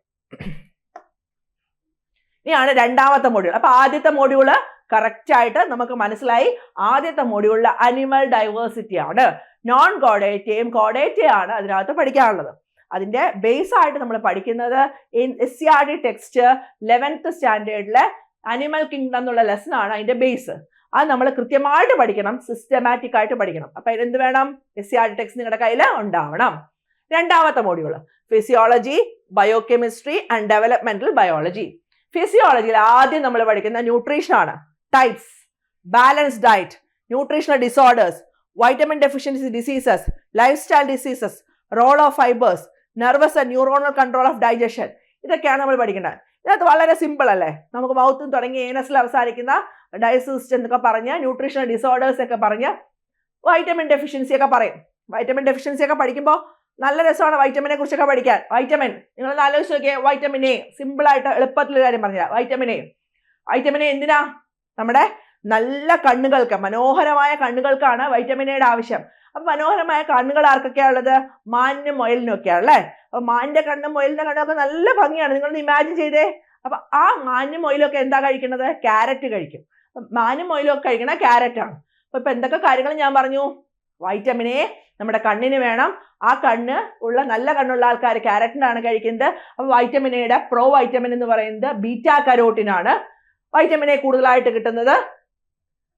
ഇനിയാണ് രണ്ടാമത്തെ മോഡ്യൂൾ. അപ്പൊ ആദ്യത്തെ മോഡ്യൂള് കറക്റ്റ് ആയിട്ട് നമുക്ക് മനസ്സിലായി. ആദ്യത്തെ മോഡ്യൂളിലെ അനിമൽ ഡൈവേഴ്സിറ്റി ആണ്. നോൺ കോഡേറ്റയും കോഡേറ്റയും ആണ് അതിനകത്ത് പഠിക്കാനുള്ളത്. അതിന്റെ ബേസ് ആയിട്ട് നമ്മൾ പഠിക്കുന്നത് SCRT ടെക്സ്റ്റ് 11th സ്റ്റാൻഡേർഡിലെ അനിമൽ കിങ്ഡം എന്നുള്ള ലെസൺ ആണ് അതിന്റെ ബേസ്. അത് നമ്മൾ കൃത്യമായിട്ട് പഠിക്കണം, സിസ്റ്റമാറ്റിക് ആയിട്ട് പഠിക്കണം. അപ്പൊ എന്ത് വേണം? SCRT ടെക്സ്റ്റ് നിങ്ങളുടെ കയ്യിൽ ഉണ്ടാവണം. രണ്ടാമത്തെ module physiology, biochemistry and developmental biology. ഫിസിയോളജിയിൽ ആദ്യം നമ്മൾ പഠിക്കുന്ന ന്യൂട്രീഷൻ ആണ്. Types, balance diet, nutritional disorders, vitamin deficiency diseases, lifestyle diseases, role of fibres, nervous and neuronal control of digestion. ഇതൊക്കെയാണ് നമ്മൾ പഠിക്കേണ്ടത്. ഇതിനകത്ത് വളരെ സിമ്പിൾ അല്ലേ. നമുക്ക് മൗത്തും തുടങ്ങി ഏനസിൽ അവസാനിക്കുന്ന ഡയസിസ്റ്റ് എന്നൊക്കെ പറഞ്ഞ്, ന്യൂട്രീഷണൽ ഡിസോർഡേഴ്സ് ഒക്കെ പറഞ്ഞ്, വൈറ്റമിൻ ഡെഫിഷ്യൻസി ഒക്കെ പറയും. വൈറ്റമിൻ ഡെഫിഷ്യൻസി ഒക്കെ പഠിക്കുമ്പോൾ നല്ല രസമാണ് വൈറ്റമിനെ കുറിച്ചൊക്കെ പഠിക്കാൻ. വൈറ്റമിൻ നിങ്ങൾ ആലോചിച്ച് നോക്കിയേ. വൈറ്റമിൻ എ, സിമ്പിളായിട്ട് എളുപ്പത്തിലൊരു കാര്യം പറഞ്ഞുതരാം. വൈറ്റമിൻ എ എന്തിനാ? നമ്മുടെ നല്ല കണ്ണുകൾക്ക്, മനോഹരമായ കണ്ണുകൾക്കാണ് വൈറ്റമിൻ എയുടെ ആവശ്യം. അപ്പൊ മനോഹരമായ കണ്ണുകൾ ആർക്കൊക്കെയാണ് ഉള്ളത്? മാനിനും മുയലിനും ഒക്കെയാണ് അല്ലേ. അപ്പൊ മാനിന്റെ കണ്ണും മുയലിന്റെ കണ്ണും ഒക്കെ നല്ല ഭംഗിയാണ്. നിങ്ങളൊന്ന് ഇമാജിൻ ചെയ്തേ. അപ്പൊ ആ മാനും മുയലും ഒക്കെ എന്താ കഴിക്കുന്നത്? ക്യാരറ്റ് കഴിക്കും. മാനും മുയലും ഒക്കെ കഴിക്കണ ക്യാരറ്റ് ആണ്. അപ്പൊ എന്തൊക്കെ കാര്യങ്ങൾ ഞാൻ പറഞ്ഞു? വൈറ്റമിൻ എ നമ്മുടെ കണ്ണിന് വേണം. ആ കണ്ണ് ഉള്ള നല്ല കണ്ണുള്ള ആൾക്കാർ ക്യാരറ്റിനാണ് കഴിക്കുന്നത്. അപ്പൊ വൈറ്റമിൻ എയുടെ പ്രോ വൈറ്റമിൻ എന്ന് പറയുന്നത് ബീറ്റാ കരോട്ടിനാണ്. വൈറ്റമിൻ എ കൂടുതലായിട്ട് കിട്ടുന്നത്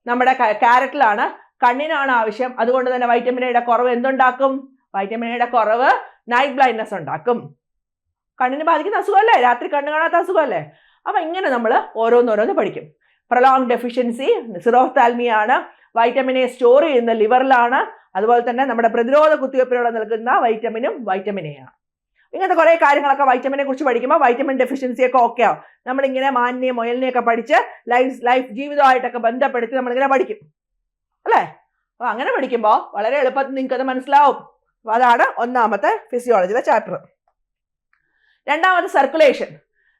നമ്മുടെ ക്യാരറ്റിലാണ്. കണ്ണിനാണ് ആവശ്യം. അതുകൊണ്ട് തന്നെ വൈറ്റമിൻ എയുടെ കുറവ് എന്തുണ്ടാക്കും? വൈറ്റമിൻ എയുടെ കുറവ് നൈറ്റ് ബ്ലൈൻഡ്നെസ് ഉണ്ടാക്കും. കണ്ണിന് ബാധിക്കുന്ന അസുഖമല്ലേ, രാത്രി കണ്ണ് കാണാത്ത അസുഖമല്ലേ. അപ്പൊ ഇങ്ങനെ നമ്മൾ ഓരോന്നോരോന്ന് പഠിക്കും. പ്രൊലോങ് ഡെഫിഷ്യൻസി സിറോഫ്താൽമിയാണ്. വൈറ്റമിൻ എ സ്റ്റോർ ചെയ്യുന്ന ലിവറിലാണ്. അതുപോലെ തന്നെ നമ്മുടെ പ്രതിരോധ കുത്തിവയ്പ്പിലൂടെ നൽകുന്ന വൈറ്റമിനും വൈറ്റമിൻ എ ആണ്. ഇങ്ങനത്തെ കുറെ കാര്യങ്ങളൊക്കെ വൈറ്റമിനെ കുറിച്ച് പഠിക്കുമ്പോൾ വൈറ്റമിൻ ഡെഫിഷ്യൻസി ഒക്കെ ഓക്കെ ആവും. നമ്മളിങ്ങനെ മാനിനെയും മുയലിനെയൊക്കെ പഠിച്ച് ലൈഫ് ജീവിതമായിട്ടൊക്കെ ബന്ധപ്പെടുത്തി നമ്മളിങ്ങനെ പഠിക്കും അല്ലേ. അപ്പൊ അങ്ങനെ പഠിക്കുമ്പോൾ വളരെ എളുപ്പത്തിൽ നിങ്ങൾക്ക് അത് മനസ്സിലാവും. അപ്പൊ അതാണ് ഒന്നാമത്തെ ഫിസിയോളജിയിലെ ചാപ്റ്റർ. രണ്ടാമത്തെ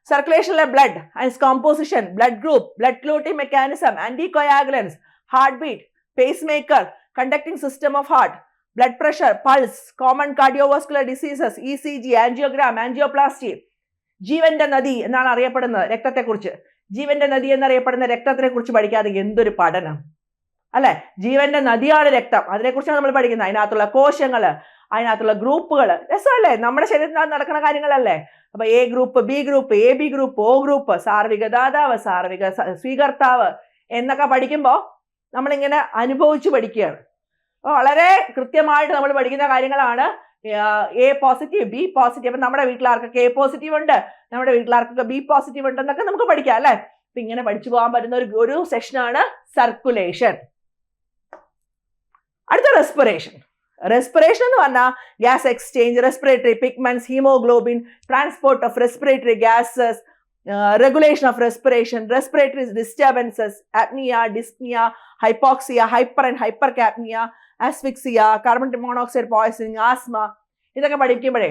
സർക്കുലേഷനിലെ blood and composition, blood group, blood clotting mechanism, anticoagulants, heart beat, pacemaker, conducting system of heart, blood pressure, pulse, common cardiovascular diseases, ECG, angiogram, angioplasty. ജീവന്റെ നദി എന്നാണ് അറിയപ്പെടുന്നത് രക്തത്തെക്കുറിച്ച്. ജീവന്റെ നദി എന്നറിയപ്പെടുന്ന രക്തത്തിനെ കുറിച്ച് പഠിക്കാതെ എന്തൊരു പഠനം അല്ലെ. ജീവന്റെ നദിയാണ് രക്തം. അതിനെക്കുറിച്ചാണ് നമ്മൾ പഠിക്കുന്നത്. അതിനകത്തുള്ള കോശങ്ങള്, അതിനകത്തുള്ള ഗ്രൂപ്പുകൾ. രസമല്ലേ? നമ്മുടെ ശരീരത്തിനകത്ത് നടക്കുന്ന കാര്യങ്ങളല്ലേ. അപ്പൊ A group, B group, AB group, O group, സാർവിക ദാതാവ്, സാർവിക സ്വീകർത്താവ് എന്നൊക്കെ പഠിക്കുമ്പോൾ നമ്മളിങ്ങനെ അനുഭവിച്ചു പഠിക്കുകയാണ്. അപ്പോൾ വളരെ കൃത്യമായിട്ട് നമ്മൾ പഠിക്കുന്ന കാര്യങ്ങളാണ്. A positive, B positive. അപ്പൊ നമ്മുടെ വീട്ടിലാർക്കൊക്കെ A പോസിറ്റീവ് ഉണ്ട്, നമ്മുടെ വീട്ടിലാർക്കൊക്കെ B പോസിറ്റീവ് ഉണ്ട് എന്നൊക്കെ നമുക്ക് പഠിക്കാം അല്ലെ. അപ്പൊ ഇങ്ങനെ പഠിച്ചു പോകാൻ പറ്റുന്ന ഒരു സെഷനാണ് സർക്കുലേഷൻ. അടുത്ത റെസ്പിറേഷൻ എന്ന് പറഞ്ഞാൽ gas exchange, respiratory pigments, haemoglobin, transport of respiratory gases, regulation of respiration, respiratory disturbances, apnea, dyspnea, hypoxia, hyper and hypercapnia, asphyxia, carbon monoxide poisoning, asthma. ഇതൊക്കെ പഠിക്കുമ്പോഴേ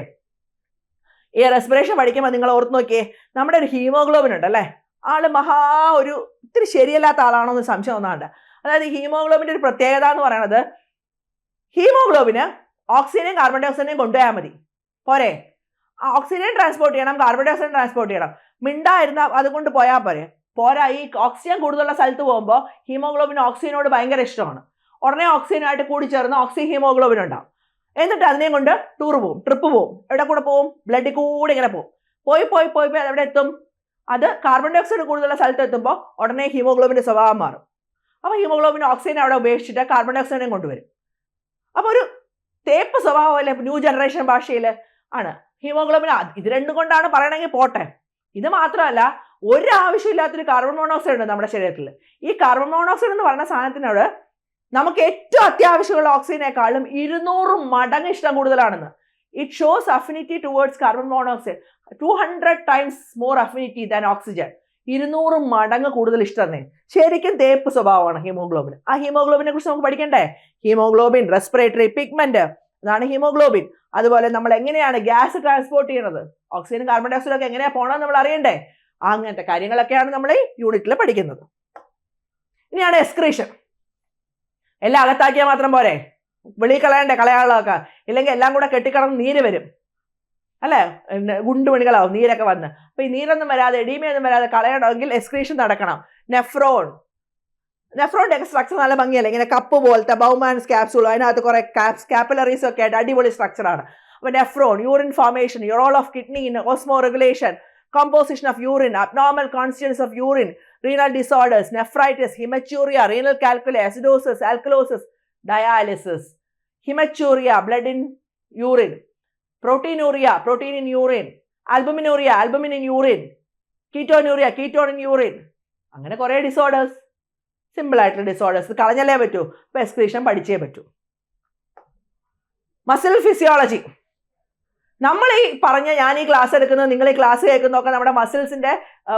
ഈ റെസ്പിറേഷൻ പഠിക്കുമ്പോൾ നിങ്ങൾ ഓർത്ത് നോക്കിയേ, നമ്മുടെ ഒരു ഹീമോഗ്ലോബിൻ ഉണ്ട് അല്ലേ, ആള് ഒരു ഇത്തിരി ശരിയല്ലാത്ത ആളാണോ എന്ന് സംശയം ഒന്നാണ്ട്. അതായത് ഹീമോഗ്ലോബിന്റെ ഒരു പ്രത്യേകത എന്ന് പറയുന്നത്, ഹീമോഗ്ലോബിന് ഓക്സിജനെയും കാർബൺ ഡൈ ഓക്സൈഡിനെയും കൊണ്ടുപോയാൽ മതി, പോരെ. ഓക്സിജൻ ട്രാൻസ്പോർട്ട് ചെയ്യണം, കാർബൺ ഡൈ ഓക്സൈഡ് ട്രാൻസ്പോർട്ട് ചെയ്യണം, മിണ്ടായിരുന്ന അതുകൊണ്ട് പോയാൽ പോരാ. ഈ ഓക്സിജൻ കൂടുതലുള്ള സ്ഥലത്ത് പോകുമ്പോൾ ഹീമോഗ്ലോബിൻ ഓക്സിജനോട് ഭയങ്കര ഇഷ്ടമാണ്. ഉടനെ ഓക്സിജനായിട്ട് കൂടി ചേർന്ന് ഓക്സി ഹീമോഗ്ലോബിൻ ഉണ്ടാവും. എന്നിട്ട് അതിനെയും കൊണ്ട് ടൂർ പോവും, ട്രിപ്പ് പോവും. എവിടെ കൂടെ പോവും? ബ്ലഡിൽ കൂടി ഇങ്ങനെ പോവും. പോയി അതെവിടെ എത്തും? അത് കാർബൺ ഡൈ ഓക്സൈഡ് കൂടുതലുള്ള സ്ഥലത്ത് എത്തുമ്പോൾ ഉടനെ ഹീമോഗ്ലോബിന്റെ സ്വഭാവം മാറും. അപ്പോൾ ഹീമോഗ്ലോബിൻ ഓക്സിജൻ അവിടെ ഉപേക്ഷിച്ചിട്ട് കാർബൺ ഡൈ ഓക്സൈഡിനെയും കൊണ്ടുവരും. അപ്പോൾ ഒരു തേപ്പ് സ്വഭാവമല്ലേ ന്യൂ ജനറേഷൻ ഭാഷയിൽ ആണ് ഹീമോഗ്ലോബിൻ. ഇത് രണ്ടും കൊണ്ടാണ് പറയണമെങ്കിൽ പോട്ടെ. ഇത് മാത്രമല്ല, ഒരാവശ്യമില്ലാത്തൊരു കാർബൺ മോണോക്സൈഡ് ഉണ്ട് നമ്മുടെ ശരീരത്തിൽ. ഈ കാർബൺ മോണോക്സൈഡ് എന്ന് പറയുന്ന സാധനത്തിനോട് നമുക്ക് ഏറ്റവും അത്യാവശ്യമുള്ള ഓക്സിജനേക്കാളും 200 മടങ്ങ് ഇഷ്ടം കൂടുതലാണെന്ന്. It shows affinity towards carbon monoxide 200 times more affinity than oxygen. 200 മടങ്ങ് കൂടുതൽ ഇഷ്ടം തന്നെ. ശരിക്കും തേപ്പ് സ്വഭാവമാണ് ഹീമോഗ്ലോബിൻ. ആ ഹീമോഗ്ലോബിനെ കുറിച്ച് നമുക്ക് പഠിക്കണ്ടേ? ഹീമോഗ്ലോബിൻ റെസ്പിറേറ്ററി പിഗ്മെന്റ്, അതാണ് ഹീമോഗ്ലോബിൻ. അതുപോലെ നമ്മൾ എങ്ങനെയാണ് ഗ്യാസ് ട്രാൻസ്പോർട്ട് ചെയ്യുന്നത്, ഓക്സിജൻ കാർബൺ ഡൈ ഓക്സൈഡ് ഒക്കെ എങ്ങനെയാണ് പോകണമെന്ന് നമ്മൾ അറിയണ്ടേ? അങ്ങനത്തെ കാര്യങ്ങളൊക്കെയാണ് നമ്മൾ ഈ യൂണിറ്റിൽ പഠിക്കുന്നത്. ഇനിയാണ് എക്സ്ക്രീഷൻ. എല്ലാം അകത്താക്കിയാൽ മാത്രം പോരെ, വെളിയിൽ കളയണ്ടേ കളയാനുള്ളതൊക്കെ, ഇല്ലെങ്കിൽ എല്ലാം കൂടെ കെട്ടിക്കിടന്ന് നീര് വരും അല്ലേ, ഗുണ്ടുമണികളാവും നീരൊക്കെ വന്ന്. അപ്പൊ ഈ നീരൊന്നും വരാതെ എഡീമയൊന്നും വരാതെ കളയണമെങ്കിൽ എക്സ്ക്രീഷൻ നടക്കണം. നെഫ്രോണിന്റെ ഒക്കെ സ്ട്രക്ചർ നല്ല ഭംഗിയല്ലേ, ഇങ്ങനെ കപ്പ് പോലത്തെ ബൗമാൻസ് ക്യാപ്സൂൾ, അതിനകത്ത് കുറെ കാപ്പിലറീസ് ഒക്കെ ആയിട്ട് അടിപൊളി സ്ട്രക്ചറാണ്. അപ്പൊ nephron, urine formation, role of kidney in osmoregulation, composition of urine, abnormal constituents of urine, renal disorders, nephritis, hematuria, renal calculi, acidosis, alkalosis, dialysis. Hematuria, blood in urine. Proteinuria, protein in urine. Albuminuria, albumin in urine. Ketonuria, ketone in urine. അങ്ങനെ കുറേ disorders, simple ആയിട്ടുള്ള disorders കളഞ്ഞല്ലേ പറ്റൂ. അപ്പോൾ excretion പഠിച്ചേ പറ്റൂ. Muscle physiology. നമ്മൾ ഈ ഞാൻ ഈ ക്ലാസ് എടുക്കുന്നത്, നിങ്ങൾ ഈ ക്ലാസ് കേൾക്കുന്നതൊക്കെ നമ്മുടെ മസിൽസിന്റെ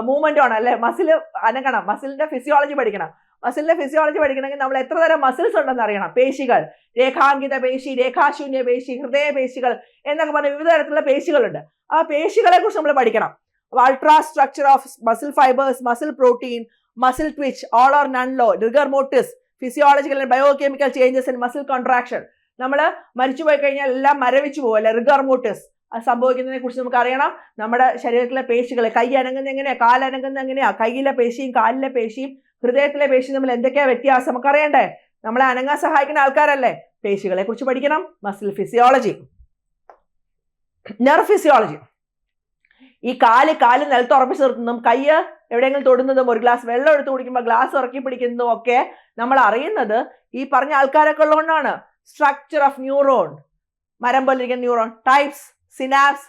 മൂവ്മെന്റ് ആണ് അല്ലേ. മസിൽ അനങ്ങണം, മസിലിന്റെ ഫിസിയോളജി പഠിക്കണം. മസിലിന്റെ ഫിസിയോളജി പഠിക്കണമെങ്കിൽ നമ്മൾ എത്ര തരം മസിൽസ് ഉണ്ടെന്ന് അറിയണം. പേശികൾ, രേഖാങ്കിത പേശി, രേഖാശൂന്യ പേശി, ഹൃദയ പേശികൾ എന്നൊക്കെ പറഞ്ഞ വിവിധ തരത്തിലുള്ള പേശികളുണ്ട്. ആ പേശികളെ കുറിച്ച് നമ്മൾ പഠിക്കണം. Ultrastructure of muscle fibres, muscle protein, muscle twitch, all or none law, rigor mortis, physiological and biochemical changes in muscle contraction. നമ്മൾ മരിച്ചുപോയി കഴിഞ്ഞാൽ എല്ലാം മരവിച്ചു പോകും അല്ലെ, റിഗർ മോട്ടിസ്. അത് സംഭവിക്കുന്നതിനെ കുറിച്ച് നമുക്ക് അറിയണം. നമ്മുടെ ശരീരത്തിലെ പേശികൾ, കൈ അനങ്ങുന്ന എങ്ങനെയാ, കാലനങ്ങുന്ന എങ്ങനെയാ, കൈയിലെ പേശിയും കാലിലെ പേശിയും ഹൃദയത്തിലെ പേശിയും തമ്മിൽ എന്തൊക്കെയാ വ്യത്യാസം നമുക്ക് അറിയണ്ടേ? നമ്മളെ അനങ്ങാൻ സഹായിക്കുന്ന ആൾക്കാരല്ലേ. പേശികളെ കുറിച്ച് പഠിക്കണം. Muscle physiology. Nerve physiology. ഈ കാല് നിലത്ത് ഉറപ്പിച്ച് നിർത്തുന്നതും കൈ എവിടെയെങ്കിലും തൊടുന്നതും ഒരു ഗ്ലാസ് വെള്ളം എടുത്ത് കുടിക്കുമ്പോൾ ഗ്ലാസ് ഇറക്കി പിടിക്കുന്നതും ഒക്കെ നമ്മൾ അറിയുന്നത് ഈ പറഞ്ഞ ആൾക്കാരൊക്കെ ഉള്ളതുകൊണ്ടാണ്. സ്ട്രക്ചർ ഓഫ് ന്യൂറോൺ, മരം പോലിരിക്കുന്ന neuron, types, synapse,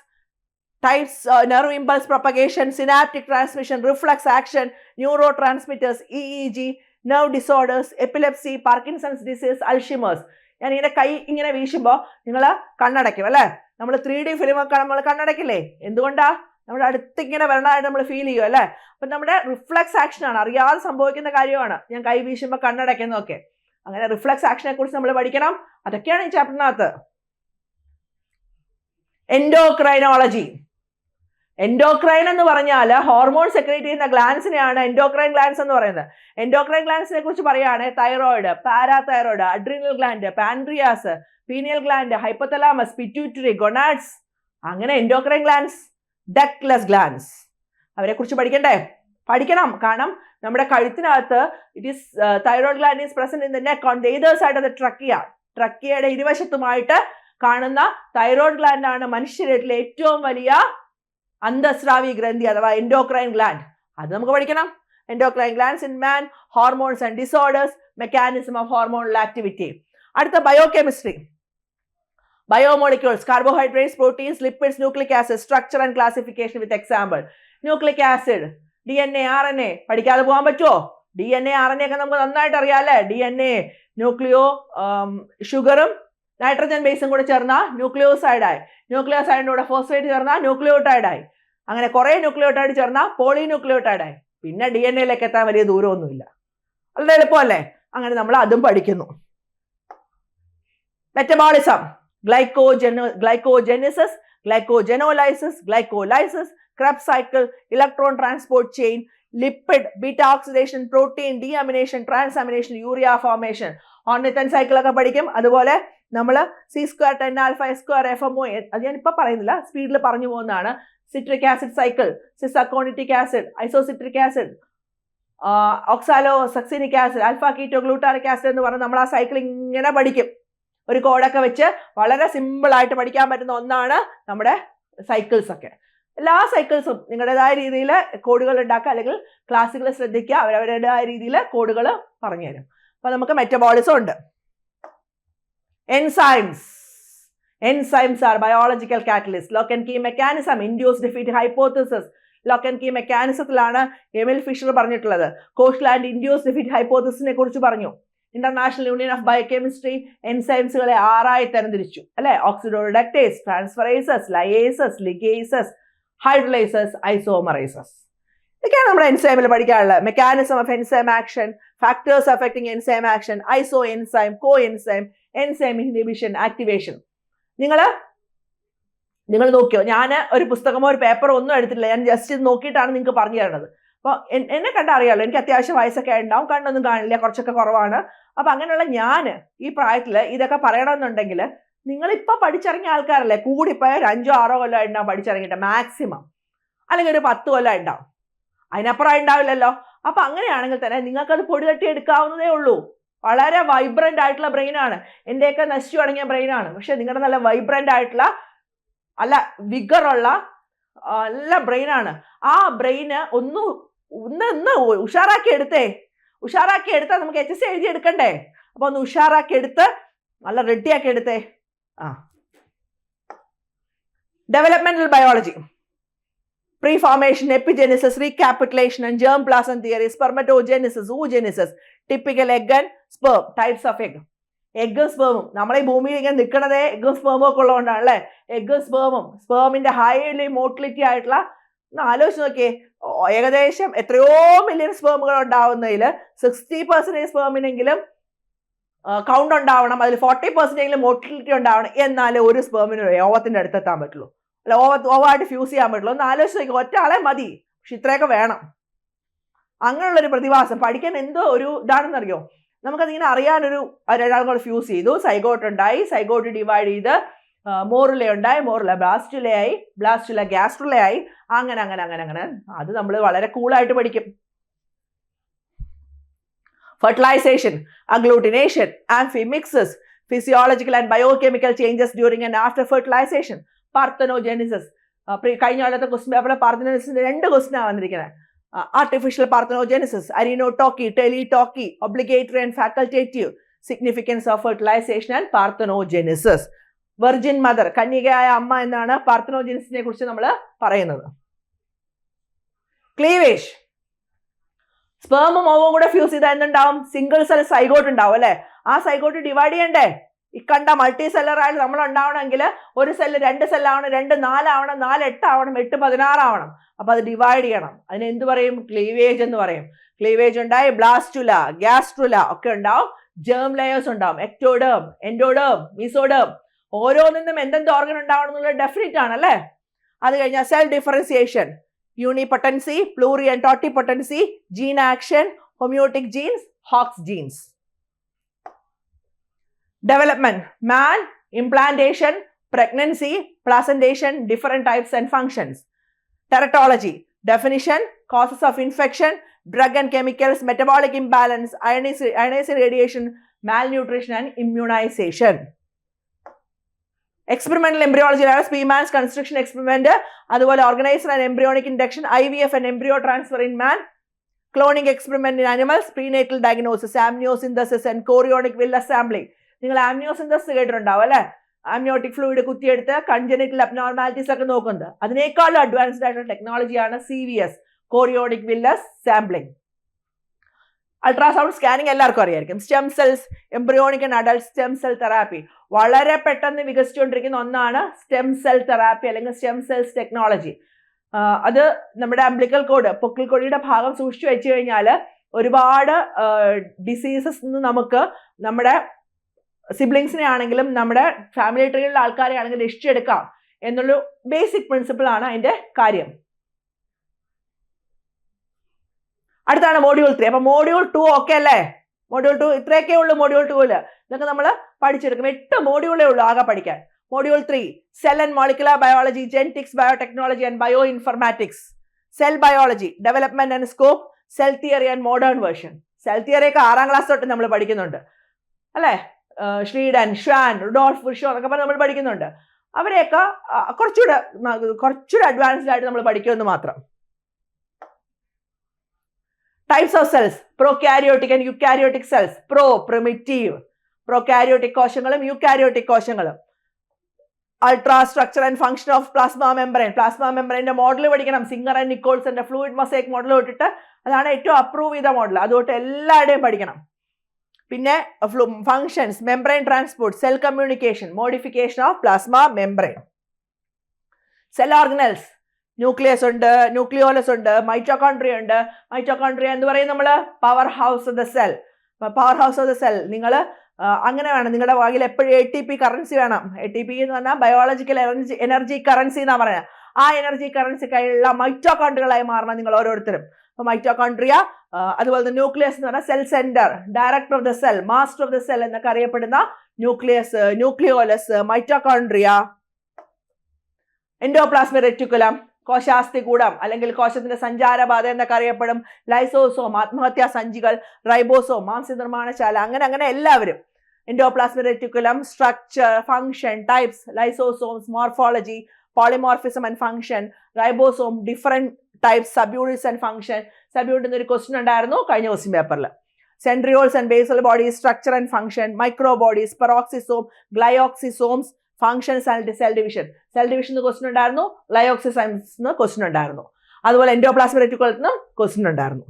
types, nerve impulse propagation, synaptic transmission, reflex action, neurotransmitters, EEG, nerve disorders, epilepsy, Parkinson's disease, Alzheimer's. ഞാൻ ഇങ്ങനെ കൈ ഇങ്ങനെ വീശുമ്പോൾ നിങ്ങൾ കണ്ണടയ്ക്കും അല്ലേ. നമ്മൾ 3D ഫിലിം ഒക്കെ നമ്മൾ കണ്ണടയ്ക്കില്ലേ? എന്തുകൊണ്ടാ? നമ്മുടെ അടുത്ത് ഇങ്ങനെ വരണമായിട്ട് നമ്മൾ ഫീൽ ചെയ്യും അല്ലേ. അപ്പം നമ്മുടെ റിഫ്ലക്സ് ആക്ഷൻ ആണ്, അറിയാതെ സംഭവിക്കുന്ന കാര്യമാണ് ഞാൻ കൈ വീശുമ്പോൾ കണ്ണടയ്ക്കുന്നതൊക്കെ. അങ്ങനെ റിഫ്ലക്സ് ആക്ഷനെ കുറിച്ച് നമ്മൾ പഠിക്കണം. അതൊക്കെയാണ് ഈ ചാപ്റ്ററിനകത്ത്. എൻഡോക്രൈനോളജി. എൻഡോക്രൈൻ എന്ന് പറഞ്ഞാൽ ഹോർമോൺ സെക്രീറ്റ് ചെയ്യുന്ന ഗ്ലാൻസിനെയാണ് എൻഡോക്രൈൻ ഗ്ലാൻസ് എന്ന് പറയുന്നത്. എൻഡോക്രൈൻ ഗ്ലാൻസിനെ കുറിച്ച് പറയുകയാണെങ്കിൽ thyroid, parathyroid, adrenal gland, pancreas, pineal gland, hypothalamus, pituitary, gonads, അങ്ങനെ എൻഡോക്രൈൻ ഗ്ലാൻസ്, ഡക്ട്ലെസ് ഗ്ലാൻസ്. അവരെ കുറിച്ച് പഠിക്കണ്ടേ? പഠിക്കണം. കാരണം നമ്മുടെ കഴുത്തിനകത്ത് thyroid gland is present in the neck on the either side of the trachea. ട്രക്കിയയുടെ ഇരുവശത്തുമായിട്ട് കാണുന്ന തൈറോയിഡ് ഗ്ലാൻഡ് ആണ് മനുഷ്യരിലെ ഏറ്റവും വലിയ അന്തസ്രാവി ഗ്രന്ഥി അഥവാ എൻഡോക്രൈൻ ഗ്ലാൻഡ്. അത് നമുക്ക് പഠിക്കണം. Endocrine glands in man, hormones and disorders, mechanism of hormonal activity. അടുത്ത biochemistry. Biomolecules, carbohydrates, proteins, lipids, nucleic acid, structure and classification with example. Nucleic acid, DNA, RNA പഠിക്കാതെ പോകാൻ പറ്റുമോ? DNA, RNA ഒക്കെ നമുക്ക് നന്നായിട്ട് അറിയാം അല്ലേ. DNA ഷുഗറും നൈട്രജൻ ബേസും കൂടെ ചേർന്ന ന്യൂക്ലിയോസൈഡായി, ന്യൂക്ലിയോസൈഡിന്റെ കൂടെ ഫോസ്ഫേറ്റ് ചേർന്ന ന്യൂക്ലിയോട്ടൈഡായി. അങ്ങനെ കുറെ ന്യൂക്ലിയോട്ടൈഡ് ചേർന്നാൽ പോളിന്യൂക്ലിയോട്ടൈഡായി. പിന്നെ DNA എത്താൻ വലിയ ദൂരമൊന്നുമില്ല. വളരെ എളുപ്പമല്ലേ? അങ്ങനെ നമ്മൾ അതും പഠിക്കുന്നു. Metabolism, glycogenesis, glycolysis, Krebs cycle, electron transport chain, lipid, beta oxidation, protein deamination, transamination, urea formation, ornithine cycle ഒക്കെ പഠിക്കും. അതുപോലെ നമ്മൾ C² 10 alpha S² FMO അത് ഞാനിപ്പോൾ പറയുന്നില്ല, സ്പീഡിൽ പറഞ്ഞു പോകുന്നതാണ്. Citric acid cycle, cis aconitic acid, isocitric acid, oxalosuccinic acid, alpha keto glutaric acid എന്ന് പറഞ്ഞ് നമ്മൾ ആ സൈക്കിൾ ഇങ്ങനെ പഠിക്കും. ഒരു കോഡൊക്കെ വെച്ച് വളരെ സിമ്പിൾ ആയിട്ട് പഠിക്കാൻ പറ്റുന്ന ഒന്നാണ് നമ്മുടെ സൈക്കിൾസ് ഒക്കെ. എല്ലാ സൈക്കിൾസും നിങ്ങളുടേതായ രീതിയിൽ കോഡുകൾ ഉണ്ടാക്കുക, അല്ലെങ്കിൽ ക്ലാസ്സുകൾ ശ്രദ്ധിക്കുക, അവരവരുടേതായ രീതിയിൽ കോഡുകൾ പറഞ്ഞു തരും. അപ്പൊ നമുക്ക് മെറ്റബോളിസം ഉണ്ട്. Enzymes are biological catalysts. Lock and key mechanism, induce defeat hypothesis. Lock and key മെക്കാനിസത്തിലാണ് എമിൽ ഫിഷർ പറഞ്ഞിട്ടുള്ളത്. കോഷ്ലാൻഡ് ഇൻഡ്യൂസ് ഡിഫീറ്റ് ഹൈപ്പോത്തസിനെ കുറിച്ച് പറഞ്ഞു. ഇന്റർനാഷണൽ യൂണിയൻ ഓഫ് ബയോകെമിസ്ട്രി എൻസൈംസുകളെ 6 തരംതിരിച്ചു അല്ലെ. Oxidoreductases, transferases, lyases, ligases, hydrolases, isomerases. ഇതൊക്കെയാണ് നമ്മുടെ എൻസൈമിൽ പഠിക്കാനുള്ളത്. Mechanism of enzyme action, factors affecting enzyme action, isoenzyme, coenzyme, enzyme inhibition, activation. നിങ്ങൾ നോക്കിയോ? ഞാൻ ഒരു പുസ്തകമോ ഒരു പേപ്പറോ ഒന്നും എടുത്തിട്ടില്ല. ഞാൻ ജസ്റ്റ് ഇത് നോക്കിയിട്ടാണ് നിങ്ങൾക്ക് പറഞ്ഞു തരുന്നത്. അപ്പോൾ എന്നെ കണ്ടറിയാമല്ലോ, എനിക്ക് അത്യാവശ്യം വയസ്സൊക്കെ ഉണ്ടാവും, കണ്ണൊന്നും കാണില്ല, കുറച്ചൊക്കെ കുറവാണ്. അപ്പം അങ്ങനെയുള്ള ഞാൻ ഈ പ്രായത്തിൽ ഇതൊക്കെ പറയണമെന്നുണ്ടെങ്കിൽ നിങ്ങളിപ്പോൾ പഠിച്ചിറങ്ങിയ ആൾക്കാരല്ലേ, കൂടിപ്പോയ ഒരു 5-6 കൊല്ലം ഉണ്ടാവും പഠിച്ചിറങ്ങിയിട്ട് മാക്സിമം, അല്ലെങ്കിൽ ഒരു 10 കൊല്ലം ഉണ്ടാവും, അതിനപ്പുറം ഉണ്ടാവില്ലല്ലോ. അപ്പം അങ്ങനെയാണെങ്കിൽ തന്നെ നിങ്ങൾക്കത് പൊടി തട്ടി എടുക്കാവുന്നതേ ഉള്ളൂ. വളരെ വൈബ്രൻ്റ് ആയിട്ടുള്ള ബ്രെയിനാണ്. എൻ്റെയൊക്കെ നശിച്ചു തുടങ്ങിയ ബ്രെയിനാണ്. പക്ഷെ നിങ്ങളുടെ നല്ല വൈബ്രൻ്റ് ആയിട്ടുള്ള അല്ല വിഗറുള്ള നല്ല ബ്രെയിനാണ്. ആ ബ്രെയിന് ഒന്ന് ഉഷാറാക്കി എടുത്താൽ നമുക്ക് HSC എഴുതി എടുക്കണ്ടേ? അപ്പൊ ഒന്ന് ഉഷാറാക്കി എടുത്ത് നല്ല റെഡിയാക്കി എടുത്തേ. Developmental biology, preformation, epigenesis, recapitulation and germ plasm theory, spermatogenesis, oogenesis, typical egg and sperm, types of egg. എഗ്ഗും സ്പേമും, നമ്മളെ ഈ ഭൂമിയിൽ ഇങ്ങനെ നിൽക്കണതേ എഗ്ഗും സ്പേമും ഒക്കെ ഉള്ളതുകൊണ്ടാണ് അല്ലേ. എഗ്ഗും സ്പേമിന്റെ ഹൈലി മോട്ടിലിറ്റി ആയിട്ടുള്ള, ആലോചിച്ച് നോക്കിയേ, ഏകദേശം എത്രയോ മില്യൺ സ്പേമുകൾ ഉണ്ടാവുന്നതിൽ 60% സ്പേമിനെങ്കിലും കൗണ്ട് ഉണ്ടാവണം, അതിൽ 40% മോട്ടിലിറ്റി ഉണ്ടാവണം, എന്നാലേ ഒരു സ്പേമിന് ഓവത്തിന്റെ അടുത്തെത്താൻ പറ്റുള്ളൂ, അല്ല ഓവായിട്ട് ഫ്യൂസ് ചെയ്യാൻ പറ്റുള്ളൂ. ഒന്ന് ആലോചിച്ച് നോക്കി, ഒറ്റ ആളെ മതി, പക്ഷെ ഇത്രയൊക്കെ വേണം. അങ്ങനെയുള്ളൊരു പ്രതിഭാസം പഠിക്കാൻ എന്തോ ഒരു ഇതാണെന്നറിയോ. നമുക്കതിങ്ങനെ അറിയാനൊരു ഒരാളും കൂടെ ഫ്യൂസ് ചെയ്തു, സൈഗോട്ട് ഉണ്ടായി, സൈഗോട്ട് ഡിവൈഡ് ചെയ്ത് മോറുല ഉണ്ടായി, മോറുല ബ്ലാസ്റ്റുലയായി, ബ്ലാസ്റ്റുല ഗ്യാസ്ട്രുലയായി, അങ്ങനെ അത് നമ്മൾ വളരെ കൂളായിട്ട് പഠിക്കും. Fertilisation, agglutination, amphimixis, physiological and biochemical changes during and after fertilisation, parthenogenesis. കഴിഞ്ഞ കാലത്തെ ക്വസ്റ്റ്യൻ പേപ്പറിലെ പാർത്തനോജെനിസിന്റെ 2 ക്വസ്റ്റ്യനാണ് വന്നിരിക്കുന്നത്. Artificial parthenogenesis, arenotoky, teletoky, obligatory and facultative, significance of fertilization and parthenogenesis. Virgin mother, കന്യകയായ അമ്മ എന്നാണ് പാർത്തനോജെനിസിനെ കുറിച്ച് നമ്മൾ പറയുന്നത്. ക്ലീവേജ്, സ്പേമും ഓവും കൂടെ ഫ്യൂസ് ചെയ്താൽ എന്തുണ്ടാവും? സിംഗിൾ സെൽ സൈഗോട്ട് ഉണ്ടാവും അല്ലെ. ആ സൈഗോട്ട് ഡിവൈഡ് ചെയ്യണ്ടേ? ഇക്കണ്ട മൾട്ടി സെല്ലറായിട്ട് നമ്മൾ ഉണ്ടാവണമെങ്കിൽ ഒരു സെല്ല് 2 സെല്ലാവണം, 2 4 ആവണം, 4 8 ആവണം, 8 16 ആവണം. അപ്പൊ അത് ഡിവൈഡ് ചെയ്യണം. അതിന് എന്ത് പറയും? ക്ലീവേജ് എന്ന് പറയും. ക്ലീവേജ് ഉണ്ടായി ബ്ലാസ്റ്റുല, ഗ്യാസ്ട്രുല ഒക്കെ ഉണ്ടാവും. ജേം ലെയേഴ്സ് ഉണ്ടാവും, എക്ടോഡേം, എൻഡോഡേം, മീസോഡേം. ഓരോന്നിനും എന്തെന്ത് ഓർഗൻ ഉണ്ടാവണം എന്നുള്ളത് ഡെഫിനിറ്റ് ആണ് അല്ലേ. അത് കഴിഞ്ഞാൽ cell differentiation, unipotency, pluri and totipotency, gene action, homeotic genes, hox genes. Development, man, implantation, pregnancy, placentation, different types and functions. Teratology, definition, causes of infection, drug and chemicals, metabolic imbalance, ionizing radiation, malnutrition and immunization. Experimental embryology, Spearman's construction experiment, അതുപോലെ organizer and embryonic induction, IVF and embryo transfer in man, cloning experiment in animals, prenatal diagnosis, amniocentesis and chorionic villus sampling. നിങ്ങൾ ആംനിയോസിന്തസിസ് കേട്ടിട്ടുണ്ടാവും അല്ലെ. Amniotic fluid കുത്തിയെടുത്ത് congenital abnormalities ഒക്കെ നോക്കുന്നത്. അതിനേക്കാളും advanced ആയിട്ടുള്ള ടെക്നോളജിയാണ് CVS, chorionic villus sampling. Ultrasound scanning എല്ലാവർക്കും അറിയായിരിക്കും. Stem cells, embryonic and adult stem cell therapy, വളരെ പെട്ടെന്ന് വികസിച്ചുകൊണ്ടിരിക്കുന്ന ഒന്നാണ് സ്റ്റെം സെൽ തെറാപ്പി അല്ലെങ്കിൽ സ്റ്റെം സെൽസ് ടെക്നോളജി. അത് നമ്മുടെ അംബ്ലിക്കൽ കോഡ്, പൊക്കിൾ കൊടിയുടെ ഭാഗം സൂക്ഷിച്ചു വെച്ച് കഴിഞ്ഞാൽ ഒരുപാട് ഡിസീസസ് നിന്ന് നമുക്ക് നമ്മുടെ സിബ്ലിങ്സിനെ ആണെങ്കിലും നമ്മുടെ ഫാമിലി ട്രീയിലുള്ള ആൾക്കാരെ ആണെങ്കിലും രക്ഷിച്ചെടുക്കാം എന്നുള്ളൊരു ബേസിക് പ്രിൻസിപ്പിൾ ആണ് അതിന്റെ കാര്യം. അടുത്താണ് മോഡ്യൂൾ 3. അപ്പൊ മോഡ്യൂൾ 2 ഓക്കെ അല്ലേ? മോഡ്യൂൾ 2 ഇത്രയൊക്കെ ഉള്ളൂ. മോഡ്യൂൾ 2 ഇതൊക്കെ നമ്മൾ പഠിച്ചെടുക്കും. 8 മോഡ്യൂളേ ഉള്ളൂ ആകെ പഠിക്കാൻ. Module 3 cell and molecular biology, genetics, biotechnology and bio informatics. Cell biology, development and scope, cell theory and modern version. Cell theory ഒക്കെ 6ാം ക്ലാസ് തൊട്ട് നമ്മൾ പഠിക്കുന്നുണ്ട് അല്ലേ? ഷ്രീഡൻ, ഷ്വാൻ, റുഡോൾഫ് വിർഷോ എന്നൊക്കെ പറഞ്ഞ് നമ്മൾ പഠിക്കുന്നുണ്ട്. അവരെയൊക്കെ കുറച്ചുകൂടെ അഡ്വാൻസ്ഡ് ആയിട്ട് നമ്മൾ പഠിക്കുമെന്ന് മാത്രം. Types of cells, prokaryotic and eukaryotic cells. Primitive, prokaryotic കോശങ്ങളും യുക്കാരിയോട്ടിക് കോശങ്ങളും. Ultrastructure and function of plasma membrane. Plasma മെംബ്രെയിന്റെ മോഡൽ പഠിക്കണം. സിംഗർ ആൻഡ് നിക്കോൾസന്റെ ഫ്ലൂയിഡ് മൊസൈക്ക് മോഡൽ തൊട്ടിട്ട്, അതാണ് ഏറ്റവും അപ്രൂവ് ചെയ്ത മോഡൽ, അതുകൊണ്ട് എല്ലാവരുടെയും പഠിക്കണം. പിന്നെ functions, membrane transport, cell communication, modification of plasma membrane. Cell organelles, nucleus ഉണ്ട്, ന്യൂക്ലിയോലസ് ഉണ്ട്, മൈറ്റോകോൺട്രിയ ഉണ്ട്. മൈറ്റോകോൺട്രിയ എന്ന് പറയും നമ്മൾ power house of the cell. Power house of the cell നിങ്ങൾ അങ്ങനെ വേണം. നിങ്ങളുടെ വായിൽ എപ്പോഴും ATP കറൻസി വേണം. ATP എന്ന് പറഞ്ഞാൽ ബയോളജിക്കൽ എനർജി കറൻസി എന്നാ പറയുന്നത്. ആ എനർജി കറൻസി കയ്യിലുള്ള മൈറ്റോകോൺട്രിയകളായി മാറണം നിങ്ങൾ ഓരോരുത്തരും. അപ്പൊ മൈറ്റോകോൺട്രിയ, അതുപോലെ തന്നെ ന്യൂക്ലിയസ് എന്ന് പറഞ്ഞാൽ cell centre, director of the cell, master of the cell എന്നൊക്കെ അറിയപ്പെടുന്ന nucleus, nucleolus, mitochondria. Endoplasmic reticulum, കോശാസ്ഥികൂടം അല്ലെങ്കിൽ കോശത്തിന്റെ സഞ്ചാരപാത എന്നൊക്കെ അറിയപ്പെടും. ലൈസോസോം, ആത്മഹത്യാ സഞ്ചികൾ, റൈബോസോം, മാംസ്യ നിർമ്മാണശാല, അങ്ങനെ എല്ലാവരും. Endoplasmic reticulum, structure, function, types, lysosomes, morphology, polymorphism and function, ribosome, different types, subunits and function. Subunit എന്നൊരു ക്വസ്റ്റ്യൻ ഉണ്ടായിരുന്നു കഴിഞ്ഞ ക്വസ്റ്റ്യൻ പേപ്പറിൽ. Centrioles and basal bodies, structure and function, microbodies, peroxisome, glyoxysomes, functions and cell division. Cell division question ഉണ്ടായിരുന്നു, glyoxysomes question ഉണ്ടായിരുന്നു. അതുപോലെ എൻഡോപ്ലാസ്മിക് റെറ്റിക്കുലത്തിന് question ഉണ്ടായിരുന്നു.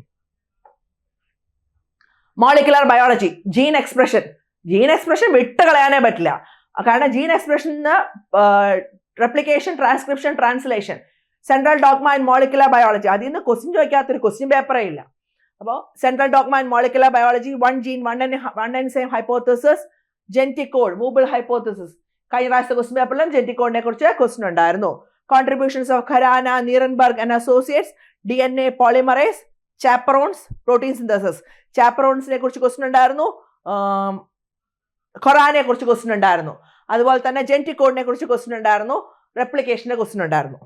Molecular biology, gene expression. Gene expression വിട്ട് കളയാനേ പറ്റില്ല. കാരണം ജീൻ എക്സ്പ്രഷന് replication, transcription, translation, central dogma and molecular biology. അതിൽ നിന്ന് ക്വസ്റ്റ്യൻ ചോദിക്കാത്തൊരു ക്വസ്റ്റ്യൻ പേപ്പറേ ഇല്ല. അപ്പോൾ central dogma and molecular biology, 1 gene 1 and same hypothesis, genetic code, wobble hypothesis. കഴിഞ്ഞ പ്രാവശ്യത്തെ ക്വസ്റ്റ്യൻ പേപ്പറിലും ജെനറ്റിക് കോഡിനെ കുറിച്ച് ക്വസ്റ്റ്യൻ ഉണ്ടായിരുന്നു. Contributions of Khorana, Nirenberg and associates, DNA polymerase, chaperones, protein synthesis. ചാപ്പറോൺസിനെ കുറിച്ച് ക്വസ്റ്റ്യൻ ഉണ്ടായിരുന്നു, ഖൊറാനെ കുറിച്ച് ക്വസ്റ്റ്യൻ ഉണ്ടായിരുന്നു. അതുപോലെ തന്നെ ജെനറ്റിക് കോഡിനെ കുറിച്ച് ക്വസ്റ്റ്യൻ ഉണ്ടായിരുന്നു, റെപ്ലിക്കേഷന്റെ ക്വസ്റ്റ്യൻ ഉണ്ടായിരുന്നു.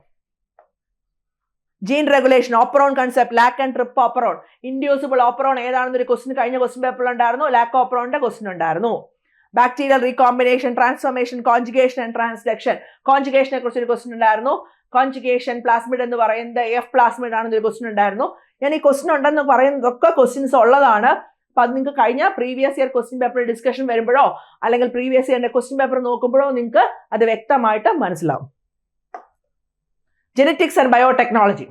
Gene regulation, operon concept, lac and trp operon, inducible operon ഏതാണെന്നൊരു ക്വസ്റ്റ്യൻ കഴിഞ്ഞ ക്വസ്റ്റ്യൻ പേപ്പറിൽ ഉണ്ടായിരുന്നു. ലാക്ക് ഓപ്പറോണിന്റെ ക്വസ്റ്റ്യൻ ഉണ്ടായിരുന്നു. Bacterial recombination, transformation, conjugation and transduction. കോൺജുഗേഷനെ കുറിച്ച് ഒരു ക്വസ്റ്റ്യൻ ഉണ്ടായിരുന്നു. കോൺജുഗേഷൻ പ്ലാസ്മിഡ് എന്ന് പറയുന്നത് എഫ് പ്ലാസ്മിഡ് ആണെന്നൊരു ക്വസ്റ്റ്യൻ ഉണ്ടായിരുന്നു. ഞാൻ ഈ ക്വസ്റ്റ്യൻ ഉണ്ടെന്ന് പറയുന്നതൊക്കെ ക്വസ്റ്റ്യൻസ് ഉള്ളതാണ്. അപ്പൊ അത് നിങ്ങൾക്ക് കഴിഞ്ഞ previous year question paper discussion വരുമ്പോഴോ അല്ലെങ്കിൽ പ്രീവിയസ് ഇയറിന്റെ ക്വസ്റ്റ്യൻ പേപ്പർ നോക്കുമ്പോഴോ നിങ്ങൾക്ക് അത് വ്യക്തമായിട്ട് മനസ്സിലാവും. Genetics and biotechnology.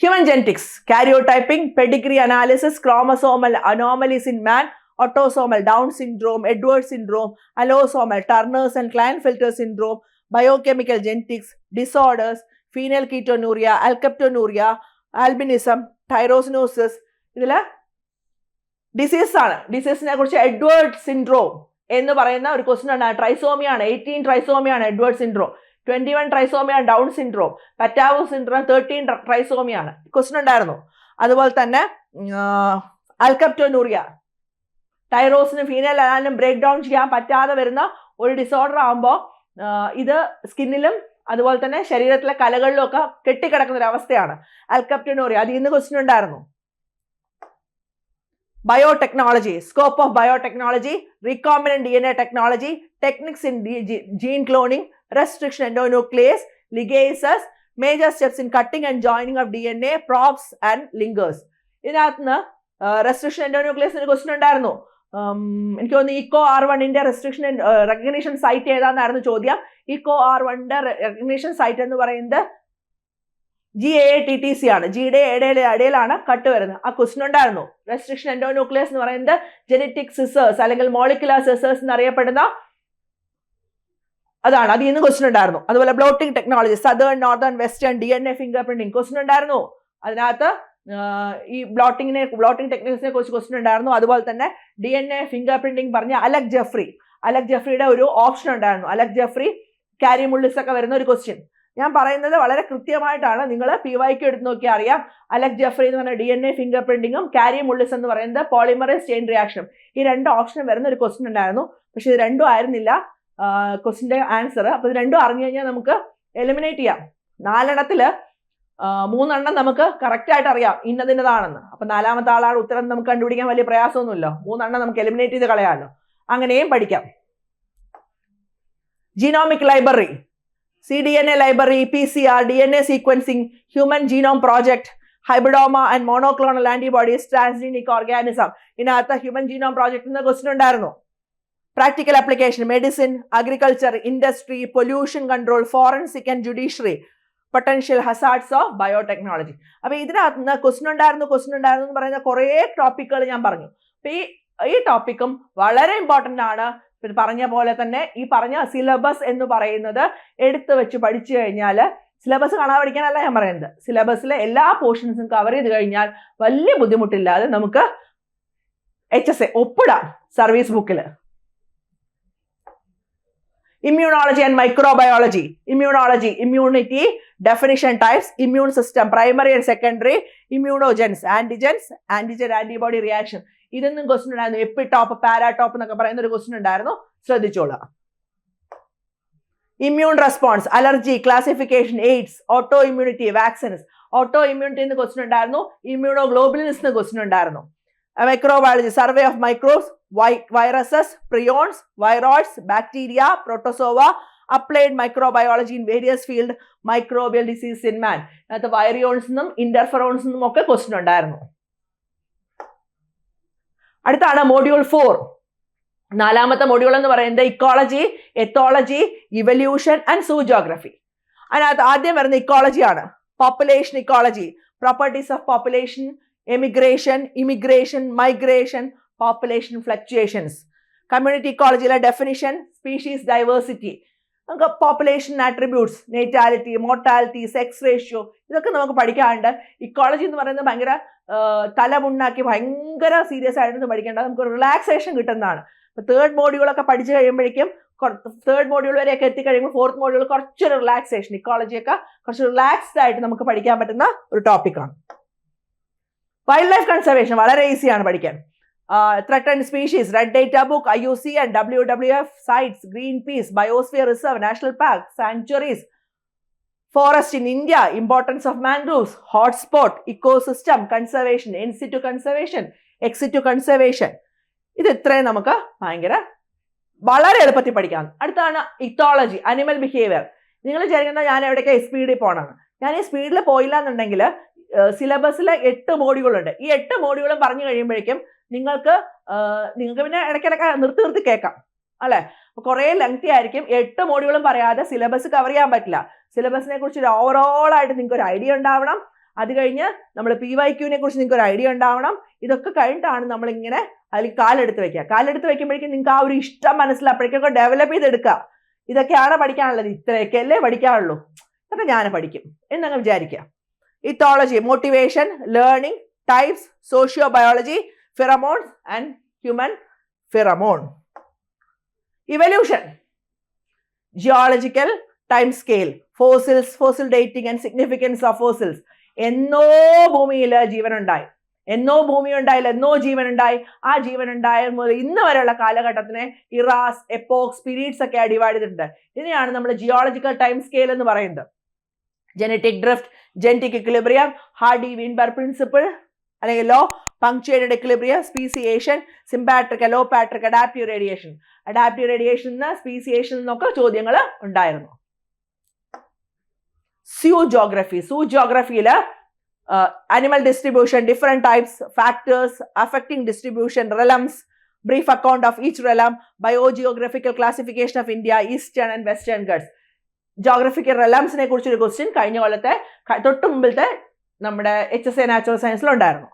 Human genetics, karyotyping, pedigree analysis, chromosomal anomalies in man, autosomal Down syndrome, Edwards syndrome, allosomal Turner's and Klinefelter syndrome, biochemical genetics, disorders, phenylketonuria, alkaptonuria, albinism, tyrosinosis. ഇതിൽ disease ആണ്. ഡിസീസിനെ കുറിച്ച് Edward syndrome എന്ന് പറയുന്ന ഒരു question ആണ്. ട്രൈസോമിയാണ്, 18 ട്രൈസോമിയാണ് Edward syndrome. 21 ട്രൈസോമിയാണ് ഡൗൺ സിൻഡ്രോം. പറ്റാവോ സിൻഡ്രോം 13 ട്രൈസോമിയാണ്. ക്വസ്റ്റ്യൻ ഉണ്ടായിരുന്നു. അതുപോലെ തന്നെ ആൽക്കപ്റ്റോനൂറിയ, ടൈറോസിനും ഫീനൽ അലാനും ബ്രേക്ക് ഡൗൺ ചെയ്യാൻ പറ്റാതെ വരുന്ന ഒരു ഡിസോർഡർ ആകുമ്പോൾ ഇത് സ്കിന്നിലും അതുപോലെ തന്നെ ശരീരത്തിലെ കലകളിലും ഒക്കെ കെട്ടിക്കിടക്കുന്ന ഒരു അവസ്ഥയാണ് ആൽക്കപ്റ്റോനൂറിയ. അതിൽ നിന്ന് ക്വസ്റ്റ്യൻ ഉണ്ടായിരുന്നു. Biotechnology, scope of biotechnology, recombinant DNA technology, techniques in gene cloning, restriction endonuclease, ligases, major steps in cutting and joining of DNA, props and linkers. ഇതിനകത്ത് റെസ്ട്രിക്ഷൻ എൻഡോന്യൂക്ലിയസിന് ക്വസ്റ്റ്യൻ ഉണ്ടായിരുന്നു. എനിക്ക് തോന്നുന്നു ECO-R1ന്റെ റെസ്ട്രിക്ഷൻ റെക്കഗ്നീഷൻ സൈറ്റ് ഏതാണെന്നായിരുന്നു ചോദ്യം. ECO-R1ന്റെ recognition site എന്ന് പറയുന്നത് GAATTC ആണ്. ജിയുടെ ഇടയിലാണ് കട്ട് വരുന്നത്. ആ ക്വസ്റ്റ്യൻ ഉണ്ടായിരുന്നു. റെസ്ട്രിക്ഷൻ എൻഡോന്യൂക്ലിയസ് എന്ന് പറയുന്നത് ജെനറ്റിക് സിസേഴ്സ് അല്ലെങ്കിൽ മോളിക്കുലർ സിസേഴ്സ് എന്നറിയപ്പെടുന്ന അതാണ്, അതിൽ നിന്ന് ക്വസ്റ്റ്യൻ ഉണ്ടായിരുന്നു. അതുപോലെ blotting technology, southern, northern, western, DNA fingerprinting question ഉണ്ടായിരുന്നു. അതിനകത്ത് ഈ ബ്ലോട്ടിംഗ് ടെക്നിക്സിനെ കുറിച്ച് ക്വസ്റ്റ്യൻ ഉണ്ടായിരുന്നു. അതുപോലെ തന്നെ DNA ഫിംഗർ പ്രിന്റിംഗ് പറഞ്ഞ അലക് ജെഫ്രിയുടെ ഒരു ഓപ്ഷൻ ഉണ്ടായിരുന്നു. അലക് ജെഫ്രി, കാരി മുള്ളിസ് ഒക്കെ വരുന്ന ഒരു ക്വസ്റ്റ്യൻ. ഞാൻ പറയുന്നത് വളരെ കൃത്യമായിട്ടാണ്. നിങ്ങൾ PYQ എടുത്ത് നോക്കിയാൽ അറിയാം. അലക് ജെഫ്രി എന്ന് പറഞ്ഞ DNA ഫിംഗർ പ്രിന്റിങ്ങും കാരി മുള്ളിസ് എന്ന് പറയുന്നത് പോളിമറൈസ് ചെയിൻ റിയാക്ഷനും, ഈ രണ്ട് ഓപ്ഷനും വരുന്ന ഒരു ക്വസ്റ്റ്യൻ ഉണ്ടായിരുന്നു. പക്ഷെ ഇത് രണ്ടും ആയിരുന്നില്ല ക്വസ്റ്റിന്റെ ആൻസർ. അപ്പൊ ഇത് രണ്ടും അറിഞ്ഞു കഴിഞ്ഞാൽ നമുക്ക് എലിമിനേറ്റ് ചെയ്യാം. 4 3 നമുക്ക് കറക്റ്റ് ആയിട്ട് അറിയാം ഇന്നതിൻ്റെതാണെന്ന്. അപ്പൊ 4ാമത്തെ ആളാണ് ഉത്തരം നമുക്ക് കണ്ടുപിടിക്കാൻ വലിയ പ്രയാസമൊന്നുമില്ല. 3 നമുക്ക് എലിമിനേറ്റ് ചെയ്ത് കളയാമല്ലോ. അങ്ങനെയും പഠിക്കാം. Genomic library, cDNA library, PCR, DNA sequencing, human genome project, hybridoma and monoclonal antibodies, transgenic organism. ഇതിനകത്ത് ഹ്യൂമൻ ജീനോം പ്രോജക്ട് എന്ന ക്വസ്റ്റ്യൻ ഉണ്ടായിരുന്നു. Practical application, medicine, agriculture, industry, pollution control, forensic and judiciary, potential hazards of biotechnology. അപ്പൊ ഇതിനകത്ത് നിന്ന് question ഉണ്ടായിരുന്നു എന്ന് പറയുന്ന കുറേ ടോപ്പിക്കുകൾ ഞാൻ പറഞ്ഞു. അപ്പൊ ഈ ടോപ്പിക്കും വളരെ ഇമ്പോർട്ടൻ്റ് ആണ്. പറഞ്ഞ പോലെ തന്നെ ഈ പറഞ്ഞ സിലബസ് എന്ന് പറയുന്നത് എടുത്തു വെച്ച് പഠിച്ചു കഴിഞ്ഞാൽ, സിലബസ് കാണാതെ പഠിക്കാനല്ല ഞാൻ പറയുന്നത്, സിലബസിലെ എല്ലാ പോർഷൻസും കവർ ചെയ്ത് കഴിഞ്ഞാൽ വലിയ ബുദ്ധിമുട്ടില്ലാതെ നമുക്ക് HSA ഒപ്പിടാം സർവീസ് ബുക്കിൽ. Immunology and microbiology. Immunology, immunity, definition types, immune system, primary and secondary, immunogens, antigens, antigen-antibody reaction. ഇതൊന്നും ക്വസ്റ്റ്യൻ ഉണ്ടായിരുന്നു. എപ്പിടോപ്പ്, പാരാടോപ്പ് എന്നൊക്കെ പറയുന്ന ഒരു ക്വസ്റ്റ്യൻ ഉണ്ടായിരുന്നു. ശ്രദ്ധിച്ചോളാം. Immune response, allergy, classification, AIDS, auto immunity, vaccines. Auto immunity എന്ന് ക്വസ്റ്റ്യൻ ഉണ്ടായിരുന്നു. ഇമ്മ്യൂണോഗ്ലോബുലിൻസ് എന്ന് ക്വസ്റ്റ്യൻ ഉണ്ടായിരുന്നു. Microbiology, survey of microbes, viruses, prions, viroids, bacteria, protozoa, applied microbiology in various field, microbial disease in man. അത് വൈറിയോൺസിനും ഇന്റർഫെറോൺസിനും ഒക്കെ question ഉണ്ടായിരുന്നു. അടുത്താണ് module 4. 4ാമത്തെ module എന്ന് പറയുന്നത് ഇക്കോളജി, എത്തോളജി, ഇവല്യൂഷൻ ആൻഡ് സൂജിയോഗ്രഫി. അതിനകത്ത് ആദ്യം വരുന്ന ഇക്കോളജി ആണ്. Population ecology, properties of population, emigration, immigration, migration, population fluctuations. Community ecology definition, species diversity, population attributes, natality, mortality, sex ratio, ഇതൊക്കെ നമുക്ക് പഠിക്കാറുണ്ട്. ഇക്കോളജി എന്ന് പറയുന്നത് ഭയങ്കര തലമുണ്ടാക്കി ഭയങ്കര സീരിയസ് ആയിട്ട് പഠിക്കേണ്ടത്, നമുക്ക് റിലാക്സേഷൻ കിട്ടുന്നതാണ്. ഇപ്പൊ 3rd മോഡ്യൂളൊക്കെ പഠിച്ചു കഴിയുമ്പോഴേക്കും 3rd മോഡ്യൂൾ വരെയൊക്കെ എത്തിക്കഴിയുമ്പോൾ 4th മോഡ്യൂൾ കുറച്ചൊരു റിലാക്സേഷൻ, ഇക്കോളജിയൊക്കെ കുറച്ച് റിലാക്സ്ഡ് ആയിട്ട് നമുക്ക് പഠിക്കാൻ പറ്റുന്ന ഒരു ടോപ്പിക്കാണ്. വൈൽഡ് ലൈഫ് കൺസർവേഷൻ വളരെ ഈസിയാണ് പഠിക്കാൻ. Threatened species, Red Data Book, IUCN, WWF sites, Greenpeace, Biosphere Reserve, National Park, sanctuaries, forest in India, importance of mangroves, hotspot, ecosystem conservation, in situ conservation, ex situ conservation. ഇത് ഇത്രയും നമുക്ക് വളരെ എളുപ്പത്തിൽ പഠിക്കാം. അടുത്താണ് ഇത്തോളജി, അനിമൽ ബിഹേവിയർ. നിങ്ങൾ വിചാരിക്കുന്നത് ഞാൻ എവിടേക്ക് സ്പീഡിൽ പോകണമെന്ന്. ഞാൻ ഈ സ്പീഡിൽ പോയില്ല എന്നുണ്ടെങ്കിൽ സിലബസിൽ 8 മോഡ്യൂളുണ്ട്. ഈ 8 മോഡ്യൂളും പറഞ്ഞു കഴിയുമ്പോഴേക്കും നിങ്ങൾക്ക് പിന്നെ ഇടയ്ക്കിടയ്ക്ക് നിർത്തി കേൾക്കാം അല്ലെ. കുറെ ലെങ്തി ആയിരിക്കും. 8 മോഡ്യൂളും പറയാതെ സിലബസ് കവർ ചെയ്യാൻ പറ്റില്ല. സിലബസിനെ കുറിച്ച് ഒരു ഓവറോൾ ആയിട്ട് നിങ്ങൾക്ക് ഒരു ഐഡിയ ഉണ്ടാവണം. അത് കഴിഞ്ഞ് നമ്മൾ PYQനെ കുറിച്ച് നിങ്ങൾക്ക് ഒരു ഐഡിയ ഉണ്ടാവണം. ഇതൊക്കെ കഴിഞ്ഞിട്ടാണ് നമ്മളിങ്ങനെ അതിൽ കാലെടുത്ത് വെക്കുക. കാലെടുത്ത് വെക്കുമ്പോഴേക്കും നിങ്ങൾക്ക് ആ ഒരു ഇഷ്ടം മനസ്സിലാപ്പോഴേക്കൊക്കെ ഡെവലപ്പ് ചെയ്തെടുക്കുക. ഇതൊക്കെയാണ് പഠിക്കാനുള്ളത്, ഇത്രയൊക്കെയല്ലേ പഠിക്കാനുള്ളൂ, ഇതൊക്കെ ഞാൻ പഠിക്കും എന്നങ്ങ് വിചാരിക്കുക. Ethology, motivation, learning, types, socio biology, pheromones and human pheromone. Evolution, geological time scale, fossils, fossil dating and significance of fossils. എന്നോ ഭൂമിയിൽ ജീവനുണ്ടായി, എന്നോ ഭൂമി ഉണ്ടായില്ല, എന്നോ ജീവനുണ്ടായി. ആ ജീവനുണ്ടായ മുതൽ ഇന്ന് വരെയുള്ള കാലഘട്ടത്തിനെ ഇറാസ്, എപ്പോക്സ്, പീരീഡ്സ് ഒക്കെ ഡിവൈഡ് ചെയ്തിട്ടുണ്ട്. ഇതിനെയാണ് നമ്മൾ ജിയോളജിക്കൽ ടൈം സ്കെയിൽ എന്ന് പറയുന്നത്. Genetic drift, genetic equilibrium, Hardy Weinberg principle അല്ലെങ്കിൽ law, punctuated equilibrium, speciation, sympatric, allopatric, adaptive radiation. Adaptive radiation, speciation എന്നൊക്കെ ചോദ്യങ്ങൾ ഉണ്ടായിരുന്നു. സൂജിയോഗ്രഫിയിൽ animal distribution, different types, factors affecting distribution, realms, brief account of each realm, biogeographical classification of India, eastern and western Ghats. Geographical realms ne kurichൊരു question കഴിഞ്ഞ കൊല്ലത്തെ തൊട്ട് മുമ്പിലത്തെ നമ്മുടെ HSA നാച്ചുറൽ സയൻസിൽ ഉണ്ടായിരുന്നു.